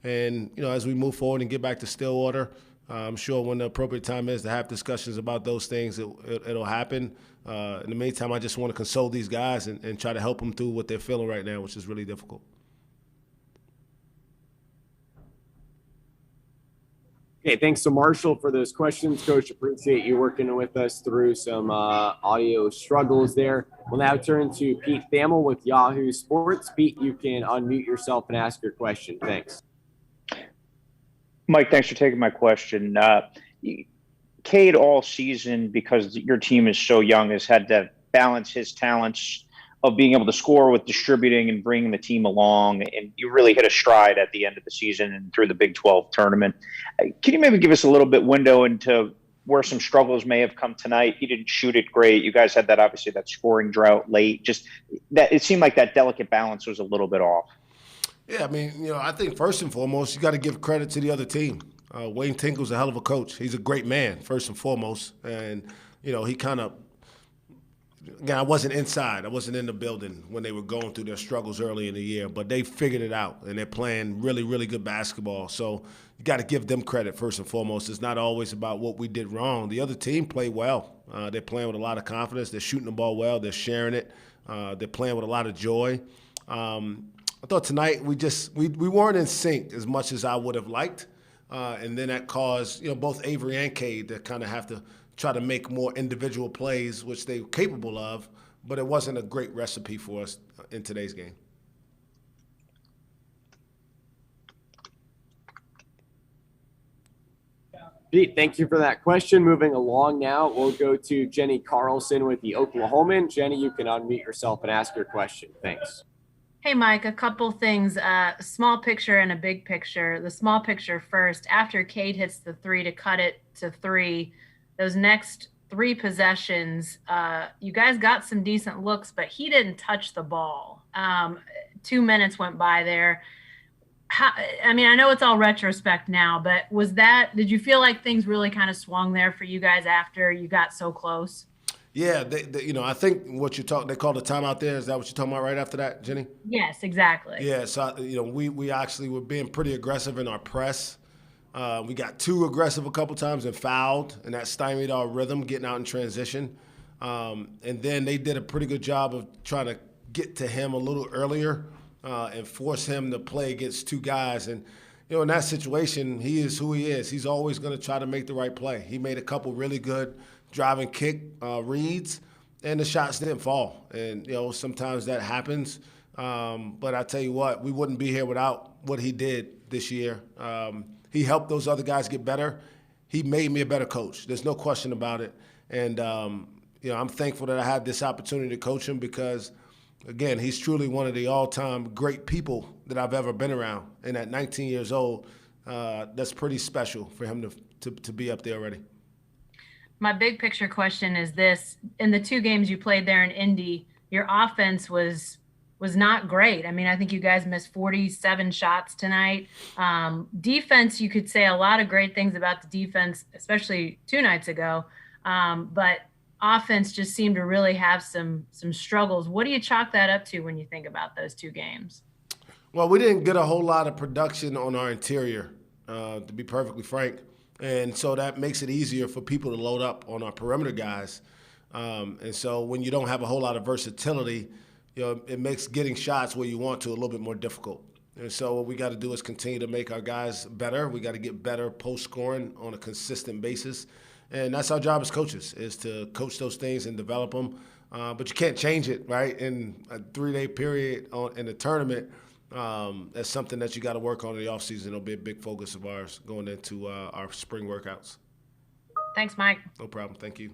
And, you know, as we move forward and get back to still order, I'm sure when the appropriate time is to have discussions about those things, it'll happen. In the meantime, I just want to console these guys and try to help them through what they're feeling right now, which is really difficult. Okay, thanks to Marshall for those questions. Coach, appreciate you working with us through some audio struggles there. We'll now turn to Pete Thamel with Yahoo Sports. Pete, you can unmute yourself and ask your question. Thanks. Mike, thanks for taking my question. Cade all season, because your team is so young, has had to balance his talents of being able to score with distributing and bringing the team along. And you really hit a stride at the end of the season and through the Big 12 tournament. Can you maybe give us a little bit window into where some struggles may have come tonight? He didn't shoot it great. You guys had that, obviously, that scoring drought late. Just that it seemed like that delicate balance was a little bit off. Yeah, I mean, you know, I think first and foremost, you got to give credit to the other team. Wayne Tinkle's a hell of a coach. He's a great man, first and foremost. And, you know, he kind of, again, I wasn't inside. I wasn't in the building when they were going through their struggles early in the year. But they figured it out, and they're playing really, really good basketball. So you got to give them credit first and foremost. It's not always about what we did wrong. The other team played well. They're playing with a lot of confidence. They're shooting the ball well. They're sharing it. They're playing with a lot of joy. I thought tonight we weren't in sync as much as I would have liked, and then that caused, you know, both Avery and Cade to kind of have to try to make more individual plays, which they were capable of, but it wasn't a great recipe for us in today's game. Pete, thank you for that question. Moving along now, we'll go to Jenny Carlson with the Oklahoman. Jenny, you can unmute yourself and ask your question. Thanks. Hey, Mike, a couple things, small picture and a big picture. The small picture first, after Cade hits the three to cut it to 3, those next 3 possessions, you guys got some decent looks, but he didn't touch the ball. 2 minutes went by there. I mean, I know it's all retrospect now, but did you feel like things really kind of swung there for you guys after you got so close? Yeah, I think what they called a timeout there. Is that what you're talking about right after that, Jenny? Yes, exactly. Yeah, so, we actually were being pretty aggressive in our press. We got too aggressive a couple times and fouled, and that stymied our rhythm getting out in transition. And then they did a pretty good job of trying to get to him a little earlier and force him to play against 2 guys. And, in that situation, he is who he is. He's always going to try to make the right play. He made a couple really good drive and kick reads, and the shots didn't fall. And, sometimes that happens. But I tell you what, we wouldn't be here without what he did this year. He helped those other guys get better. He made me a better coach. There's no question about it. And, I'm thankful that I had this opportunity to coach him because, again, he's truly one of the all-time great people that I've ever been around. And at 19 years old, that's pretty special for him to be up there already. My big picture question is this. In the 2 games you played there in Indy, your offense was not great. I mean, I think you guys missed 47 shots tonight. Defense, you could say a lot of great things about the defense, especially 2 nights ago. But offense just seemed to really have some struggles. What do you chalk that up to when you think about those 2 games? Well, we didn't get a whole lot of production on our interior, to be perfectly frank. And so that makes it easier for people to load up on our perimeter guys. And so when you don't have a whole lot of versatility, it makes getting shots where you want to a little bit more difficult. And so what we got to do is continue to make our guys better. We got to get better post scoring on a consistent basis. And that's our job as coaches, is to coach those things and develop them. But you can't change it, right, in a 3-day period in a tournament. That's something that you got to work on in the offseason. It'll be a big focus of ours going into our spring workouts. Thanks, Mike. No problem. Thank you.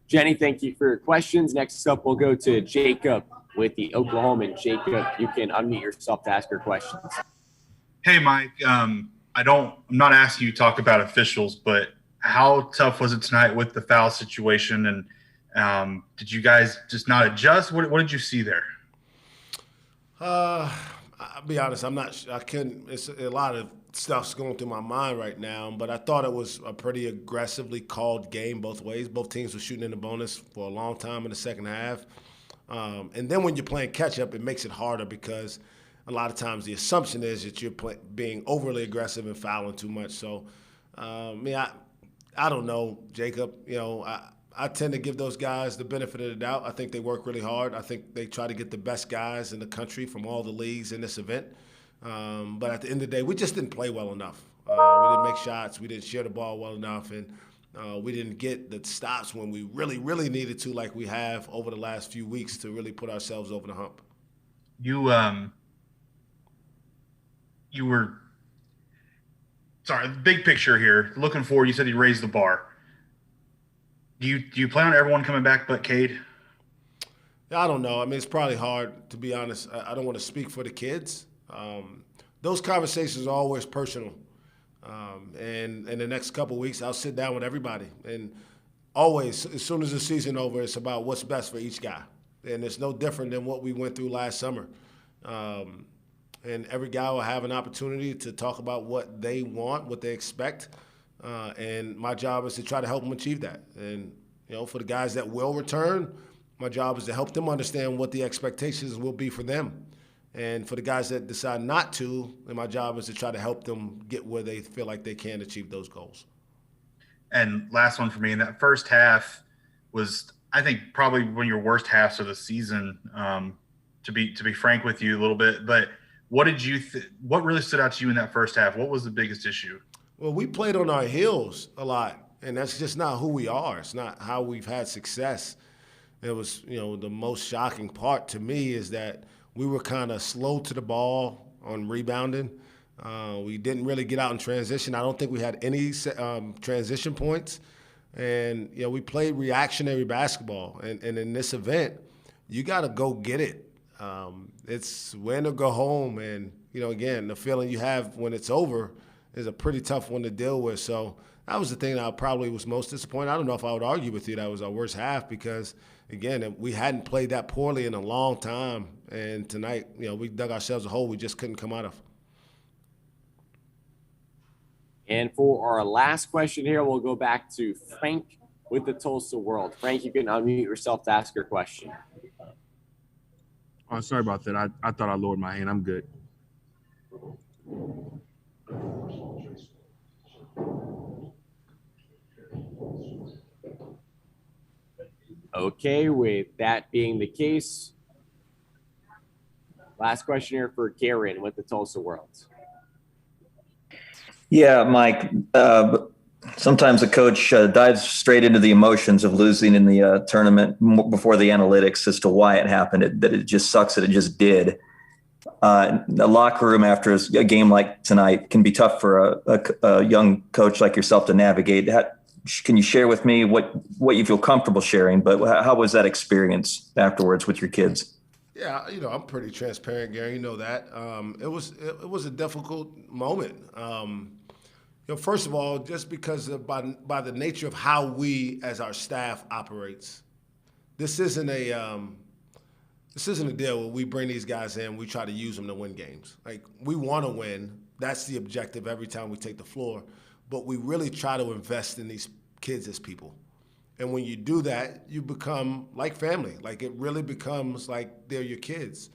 Jenny, thank you for your questions. Next up, we'll go to Jacob with the Oklahoman. Jacob, you can unmute yourself to ask your questions. Hey, Mike. I'm not asking you to talk about officials, but how tough was it tonight with the foul situation? And did you guys just not adjust? What did you see there? I'll be honest. I couldn't. It's a lot of stuff's going through my mind right now, but I thought it was a pretty aggressively called game both ways. Both teams were shooting in the bonus for a long time in the second half. And then when you're playing catch-up, it makes it harder because a lot of times the assumption is that you're being overly aggressive and fouling too much. So, I don't know, Jacob. I tend to give those guys the benefit of the doubt. I think they work really hard. I think they try to get the best guys in the country from all the leagues in this event. But at the end of the day, we just didn't play well enough. We didn't make shots. We didn't share the ball well enough. And we didn't get the stops when we really, really needed to, like we have over the last few weeks, to really put ourselves over the hump. You were – sorry, big picture here. Looking forward, you said you raised the bar. Do you plan on everyone coming back but Cade? I don't know. I mean, it's probably hard, to be honest. I don't want to speak for the kids. Those conversations are always personal. And in the next couple of weeks, I'll sit down with everybody. And always, as soon as the season over, it's about what's best for each guy. And it's no different than what we went through last summer. And every guy will have an opportunity to talk about what they want, what they expect. And my job is to try to help them achieve that. And, for the guys that will return, my job is to help them understand what the expectations will be for them. And for the guys that decide not to, then my job is to try to help them get where they feel like they can achieve those goals. And last one for me, in that first half was, I think, probably one of your worst halves of the season, to be frank with you a little bit. But what did what really stood out to you in that first half? What was the biggest issue? Well, we played on our heels a lot, and that's just not who we are. It's not how we've had success. It was, the most shocking part to me is that we were kind of slow to the ball on rebounding. We didn't really get out in transition. I don't think we had any transition points. And, we played reactionary basketball. And in this event, you got to go get it. It's win or go home. And, again, the feeling you have when it's over is a pretty tough one to deal with. So that was the thing that I probably was most disappointed. I don't know if I would argue with you that was our worst half because, again, we hadn't played that poorly in a long time. And tonight, we dug ourselves a hole we just couldn't come out of. And for our last question here, we'll go back to Frank with the Tulsa World. Frank, you can unmute yourself to ask your question. Oh, sorry about that. I thought I lowered my hand. I'm good. Okay, with that being the case, last question here for Garen with the Tulsa World. Yeah, Mike, sometimes a coach dives straight into the emotions of losing in the tournament before the analytics as to why it happened, that it just sucks that it just did. The locker room after a game like tonight can be tough for a young coach like yourself to navigate. Can you share with me what you feel comfortable sharing, but how was that experience afterwards with your kids? Yeah, I'm pretty transparent, Gary. You know that. It was a difficult moment. First of all, just because by the nature of how we as our staff operates, this isn't a deal where we bring these guys in, we try to use them to win games. Like, we want to win. That's the objective every time we take the floor. But we really try to invest in these kids as people. And when you do that, you become like family. Like, it really becomes like they're your kids.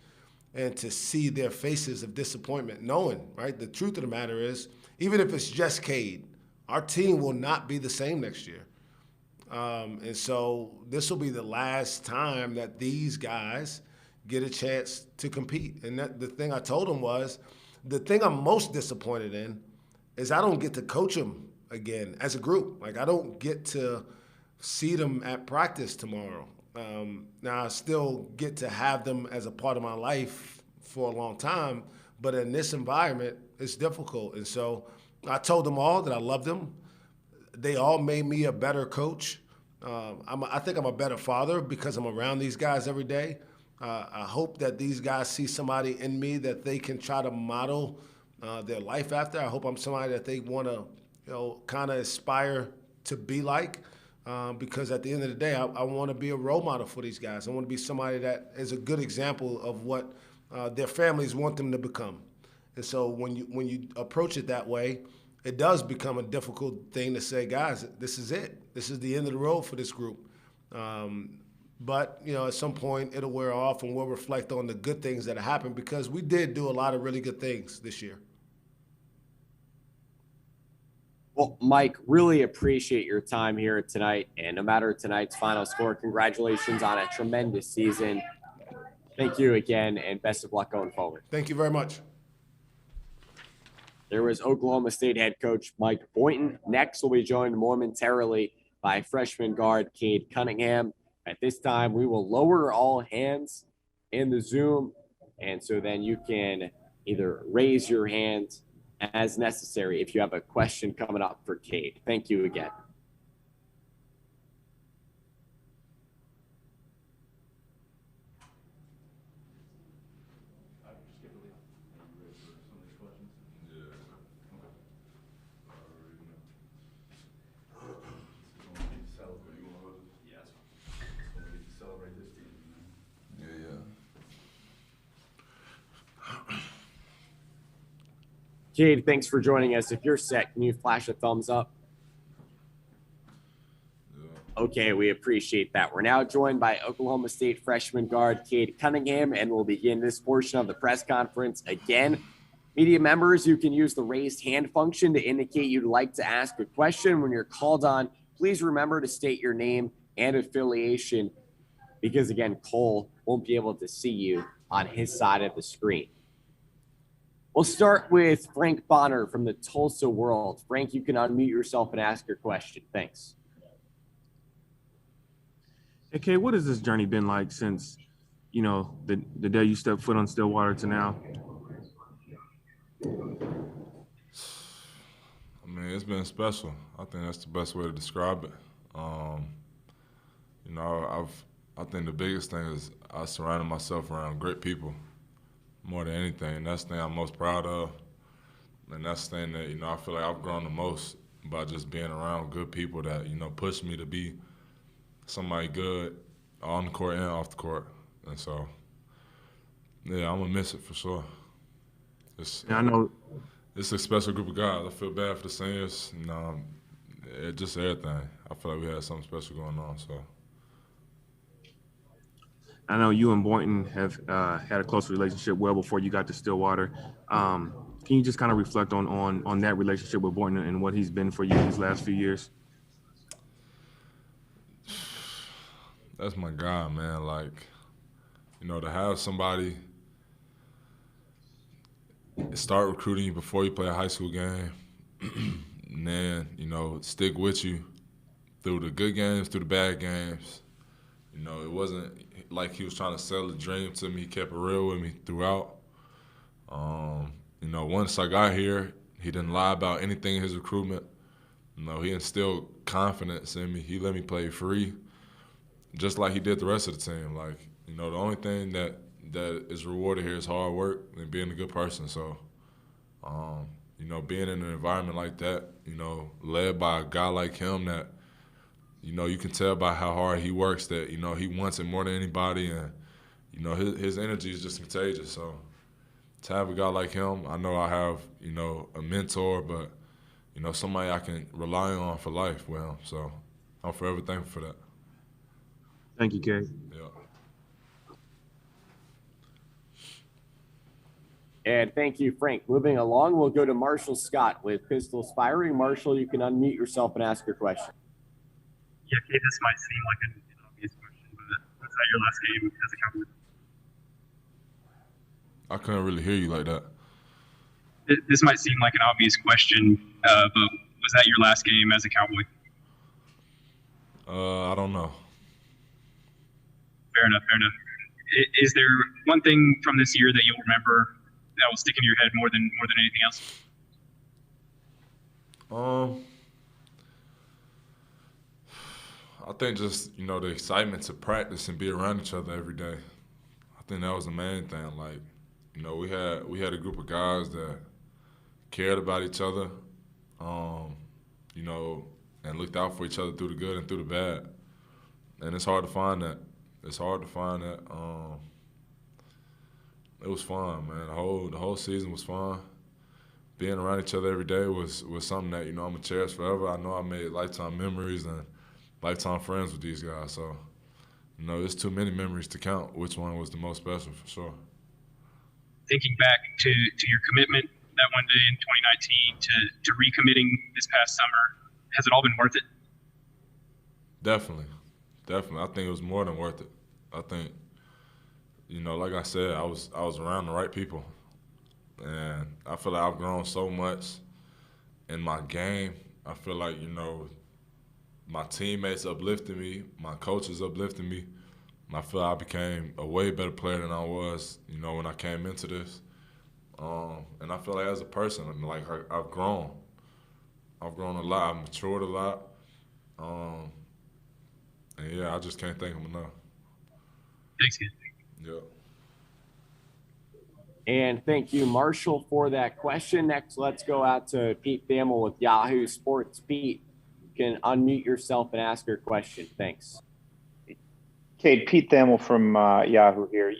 And to see their faces of disappointment, knowing, right, the truth of the matter is, even if it's just Cade, our team will not be the same next year. And so this will be the last time that these guys get a chance to compete. And the thing I told them was, the thing I'm most disappointed in is I don't get to coach them again as a group. Like, I don't get to see them at practice tomorrow. Now, I still get to have them as a part of my life for a long time, but in this environment, it's difficult. And so I told them all that I loved them. They all made me a better coach. I think I'm a better father because I'm around these guys every day. I hope that these guys see somebody in me that they can try to model their life after. I hope I'm somebody that they want to, kind of aspire to be like. Because at the end of the day, I want to be a role model for these guys. I want to be somebody that is a good example of what their families want them to become. And so when you approach it that way, it does become a difficult thing to say, guys, this is it. This is the end of the road for this group. But, at some point it'll wear off and we'll reflect on the good things that have happened because we did do a lot of really good things this year. Well, Mike, really appreciate your time here tonight. And no matter tonight's final score, congratulations on a tremendous season. Thank you again, and best of luck going forward. Thank you very much. There was Oklahoma State head coach Mike Boynton. Next, we'll be joined momentarily by freshman guard Cade Cunningham. At this time, we will lower all hands in the Zoom, and so then you can either raise your hand as necessary if you have a question coming up for Cade. Thank you again. Cade, thanks for joining us. If you're set, can you flash a thumbs up? Okay, we appreciate that. We're now joined by Oklahoma State freshman guard Cade Cunningham, and we'll begin this portion of the press conference again. Media members, you can use the raised hand function to indicate you'd like to ask a question. When you're called on, please remember to state your name and affiliation because, again, Cole won't be able to see you on his side of the screen. We'll start with Frank Bonner from the Tulsa World. Frank, you can unmute yourself and ask your question. Thanks. Hey, Cade, what has this journey been like since, you know, the day you stepped foot on Stillwater to now? I mean, it's been special. I think that's the best way to describe it. You know, I think the biggest thing is I surrounded myself around great people more than anything. And that's the thing I'm most proud of. And that's the thing that, you know, I feel like I've grown the most by just being around good people that, you know, push me to be somebody good on the court and off the court. And so, yeah, I'm going to miss it for sure. Yeah, I know. It's a special group of guys. I feel bad for the seniors. You know, it just everything. I feel like we had something special going on. So, I know you and Boynton have had a close relationship well before you got to Stillwater. Can you just kind of reflect on that relationship with Boynton and what he's been for you these last few years? That's my guy, man. Like, you know, to have somebody start recruiting you before you play a high school game, and then, you know, stick with you through the good games, through the bad games. You know, it wasn't like he was trying to sell a dream to me. He kept it real with me throughout. You know, once I got here, he didn't lie about anything in his recruitment. You know, he instilled confidence in me. He let me play free, just like he did the rest of the team. Like, you know, the only thing that is rewarded here is hard work and being a good person. So, you know, being in an environment like that, you know, led by a guy like him that, you know, you can tell by how hard he works that, you know, he wants it more than anybody, and, you know, his energy is just contagious. So to have a guy like him, I know I have, you know, a mentor, but, you know, somebody I can rely on for life with him. So I'm forever thankful for that. Thank you, Cade. Yeah. And thank you, Frank. Moving along, we'll go to Marshall Scott with Pistols Firing. Marshall, you can unmute yourself and ask your question. Yeah, Cade, this might seem like an obvious question, but was that your last game as a Cowboy? I couldn't really hear you like that. This might seem like an obvious question, but was that your last game as a Cowboy? I don't know. Fair enough, fair enough. Is there one thing from this year that you'll remember that will stick in your head more than anything else? I think just, you know, the excitement to practice and be around each other every day. I think that was the main thing. Like, you know, we had a group of guys that cared about each other, you know, and looked out for each other through the good and through the bad. And it's hard to find that. It's hard to find that. It was fun, man. The whole season was fun. Being around each other every day was something that, you know, I'm gonna cherish forever. I know I made lifetime memories and lifetime friends with these guys. So, you know, there's too many memories to count which one was the most special, for sure. Thinking back to your commitment that one day in 2019 to recommitting this past summer, has it all been worth it? Definitely. I think it was more than worth it. I think, you know, like I said, I was around the right people. And I feel like I've grown so much in my game. I feel like, you know, my teammates uplifted me, my coaches uplifted me. I feel like I became a way better player than I was, you know, when I came into this. And I feel like as a person, like I've grown. I've grown a lot. I've matured a lot. And yeah, I just can't thank him enough. Thanks, kid. Yeah. And thank you, Marshall, for that question. Next, let's go out to Pete Thamel with Yahoo Sports. Pete, you can unmute yourself and ask your question. Thanks. Cade, Pete Thamel from Yahoo here.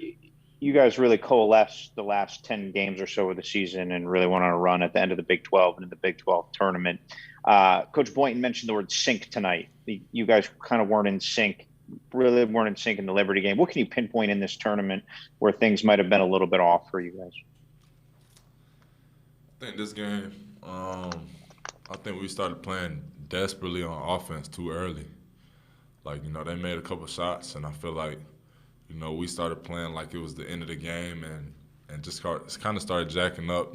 You guys really coalesced the last 10 games or so of the season and really went on a run at the end of the Big 12 and in the Big 12 tournament. Coach Boynton mentioned the word sync tonight. You guys kind of weren't in sync, really weren't in sync in the Liberty game. What can you pinpoint in this tournament where things might have been a little bit off for you guys? I think this game, I think we started playing desperately on offense too early. Like, you know, they made a couple shots, and I feel like, you know, we started playing like it was the end of the game, and just kind of started jacking up,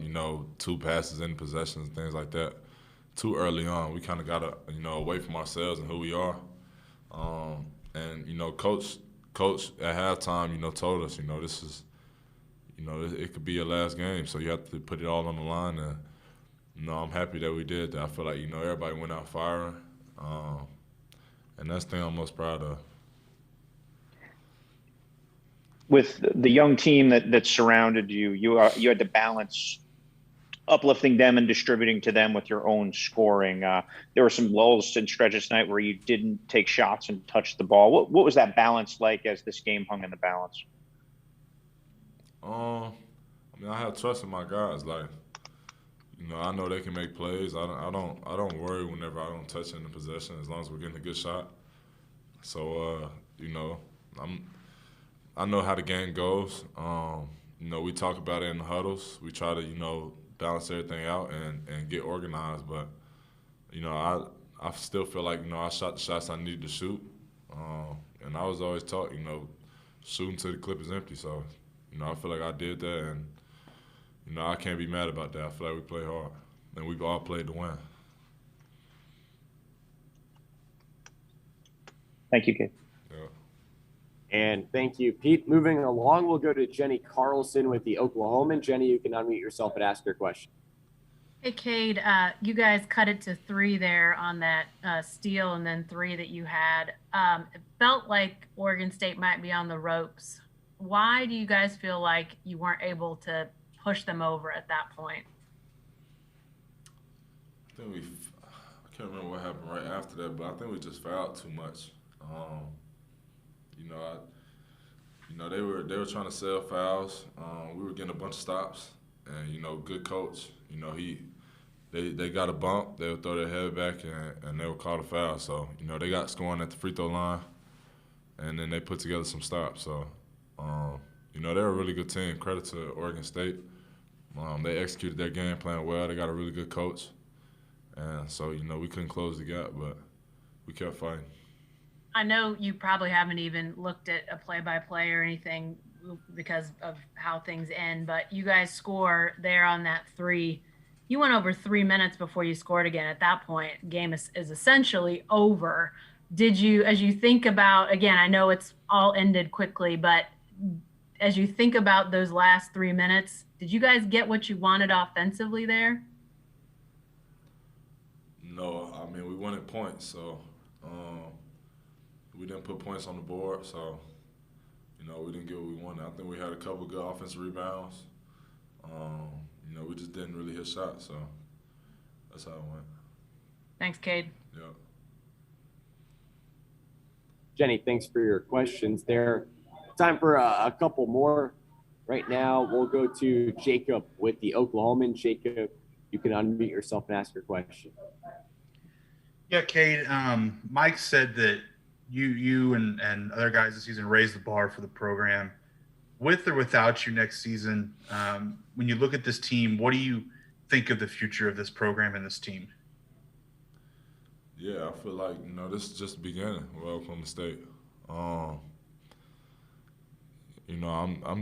2 passes in possessions and things like that too early on. We kind of got away from ourselves and who we are. And coach at halftime, told us, this is, it could be your last game, so you have to put it all on the line. And I'm happy that we did that. I feel like everybody went out firing, and that's the thing I'm most proud of. With the young team that surrounded you, you had to balance uplifting them and distributing to them with your own scoring. There were some lulls and stretches tonight where you didn't take shots and touch the ball. What was that balance like as this game hung in the balance? I have trust in my guys. Like, I know they can make plays. I don't worry whenever I don't touch in the possession as long as we're getting a good shot. So I know how the game goes. We talk about it in the huddles. We try to, balance everything out and get organized. But, I still feel like, I shot the shots I needed to shoot. And I was always taught, shooting till the clip is empty. So, I feel like I did that. And, I can't be mad about that. I feel like we played hard. And we've all played to win. Thank you, Cade. And thank you, Pete. Moving along, we'll go to Jenny Carlson with the Oklahoman. Jenny, you can unmute yourself and ask your question. Hey, Cade, you guys cut it to 3 there on that steal and then 3 that you had. It felt like Oregon State might be on the ropes. Why do you guys feel like you weren't able to push them over at that point? I can't remember what happened right after that, but I think we just fouled too much. They were trying to sell fouls. We were getting a bunch of stops, and good coach. They got a bump. They would throw their head back, and they would call the foul. So they got scoring at the free throw line, and then they put together some stops. So they're a really good team. Credit to Oregon State. They executed their game plan well. They got a really good coach, and so we couldn't close the gap, but we kept fighting. I know you probably haven't even looked at a play-by-play or anything because of how things end, but you guys score there on that 3. You went over 3 minutes before you scored again. At that point, game is essentially over. Did you, as you think about, again, I know it's all ended quickly, but as you think about those last 3 minutes, did you guys get what you wanted offensively there? No, we wanted points, so we didn't put points on the board, so we didn't get what we wanted. I think we had a couple good offensive rebounds. We just didn't really hit shots, so that's how it went. Thanks, Cade. Yeah. Jenny, thanks for your questions there. Time for a couple more. Right now, we'll go to Jacob with the Oklahoman. Jacob, you can unmute yourself and ask your question. Yeah, Cade, Mike said that you and other guys this season raised the bar for the program. With or without you next season, when you look at this team, what do you think of the future of this program and this team? Yeah, I feel like, this is just the beginning with Oklahoma State. I'm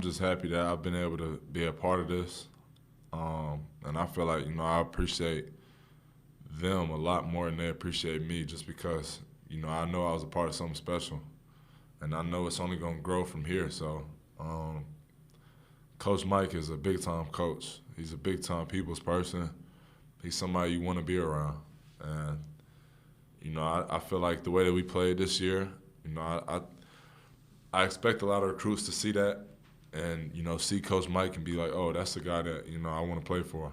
just happy that I've been able to be a part of this. And I feel like, I appreciate them a lot more than they appreciate me just because, I know I was a part of something special. And I know it's only going to grow from here. So, Coach Mike is a big-time coach. He's a big-time people's person. He's somebody you want to be around. And, I feel like the way that we played this year, I expect a lot of recruits to see that and, see Coach Mike and be like, oh, that's the guy that, I want to play for.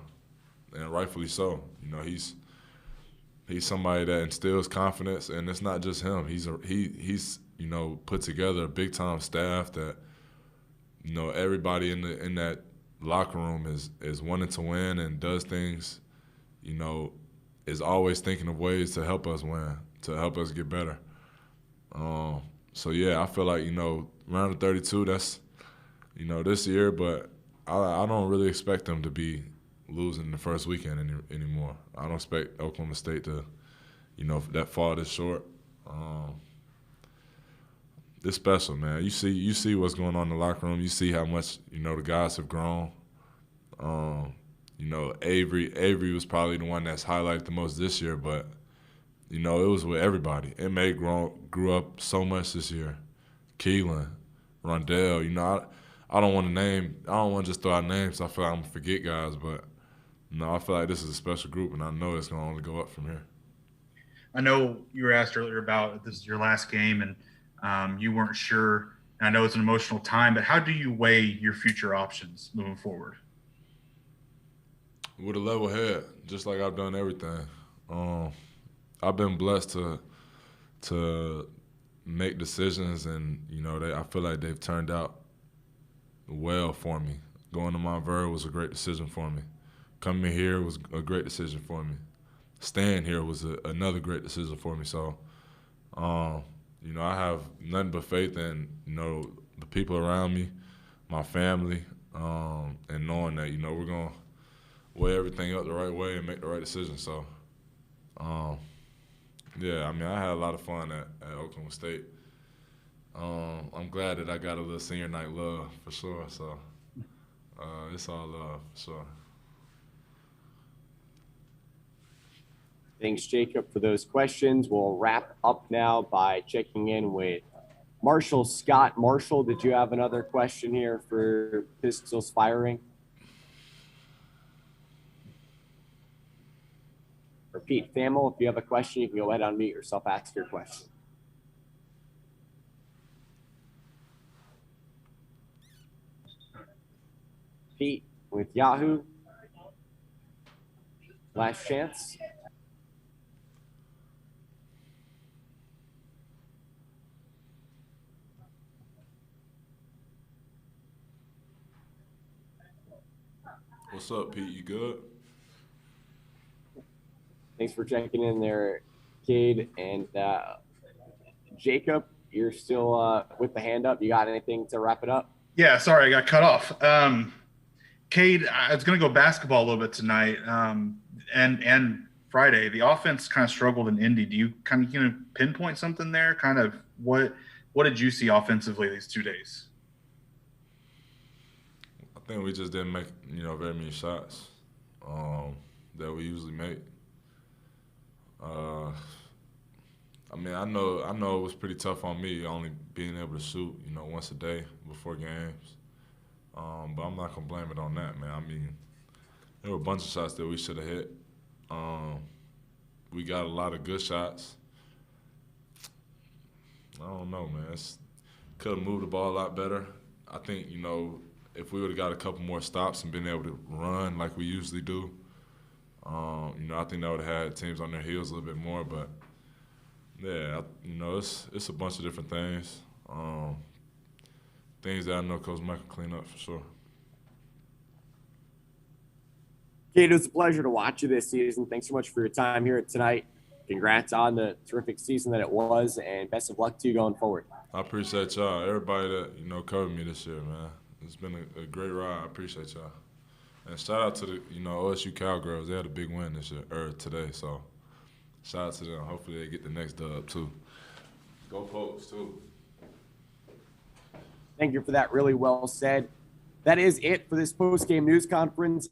And rightfully so. He's somebody that instills confidence, and it's not just him. He's put together a big-time staff that, everybody in that locker room is wanting to win and does things, is always thinking of ways to help us win, to help us get better. So, yeah, I feel like, round of 32, that's, this year, but I don't really expect them to be losing the first weekend anymore. I don't expect Oklahoma State to, that fall this short. it's special, man. You see what's going on in the locker room. You see how much, you know, the guys have grown. You know, Avery was probably the one that's highlighted the most this year, but, you know, it was with everybody. M.A. grew up so much this year. Keelan, Rondell, you know, I don't want to just throw out names. I feel like I'm going to forget guys, but, no, I feel like this is a special group, and I know it's going to only go up from here. I know you were asked earlier about this is your last game, and you weren't sure. And I know it's an emotional time, but how do you weigh your future options moving forward? With a level head, just like I've done everything. I've been blessed to make decisions, and you know, I feel like they've turned out well for me. Going to Montverde was a great decision for me. Coming here was a great decision for me. Staying here was another great decision for me. So, you know, I have nothing but faith in, you know, the people around me, my family, and knowing that, you know, we're going to weigh everything up the right way and make the right decision. So, yeah, I mean, I had a lot of fun at Oklahoma State. I'm glad that I got a little senior night love for sure. So, it's all love for sure. Thanks, Jacob, for those questions. We'll wrap up now by checking in with Marshall Scott. Marshall, did you have another question here for Pistols Firing? Repeat, Thamel, if you have a question, you can go ahead and unmute yourself, ask your question. Pete with Yahoo. Last chance. What's up, Pete? You good? Thanks for checking in there, Cade. And Jacob, you're still with the hand up. You got anything to wrap it up? Yeah, sorry, I got cut off. Cade, I was going to go basketball a little bit tonight and Friday. The offense kind of struggled in Indy. Do you kind of pinpoint something there? Kind of what did you see offensively these 2 days? I think we just didn't make, you know, very many shots that we usually make. I mean, I know it was pretty tough on me only being able to shoot, you know, once a day before games. But I'm not gonna blame it on that, man. I mean, there were a bunch of shots that we should have hit. We got a lot of good shots. I don't know, man. Could have moved the ball a lot better. I think, you know, if we would have got a couple more stops and been able to run like we usually do, you know, I think that would have had teams on their heels a little bit more. But yeah, you know, it's a bunch of different things. Things that I know Coach Mike can clean up for sure. Cade, it was a pleasure to watch you this season. Thanks so much for your time here tonight. Congrats on the terrific season that it was, and best of luck to you going forward. I appreciate y'all. Everybody that, you know, covered me this year, man. It's been a great ride. I appreciate y'all. And shout out to the, you know, OSU Cowgirls. They had a big win this year, today. So shout out to them. Hopefully they get the next dub too. Go Pokes too. Thank you for that. Really well said. That is it for this post-game news conference.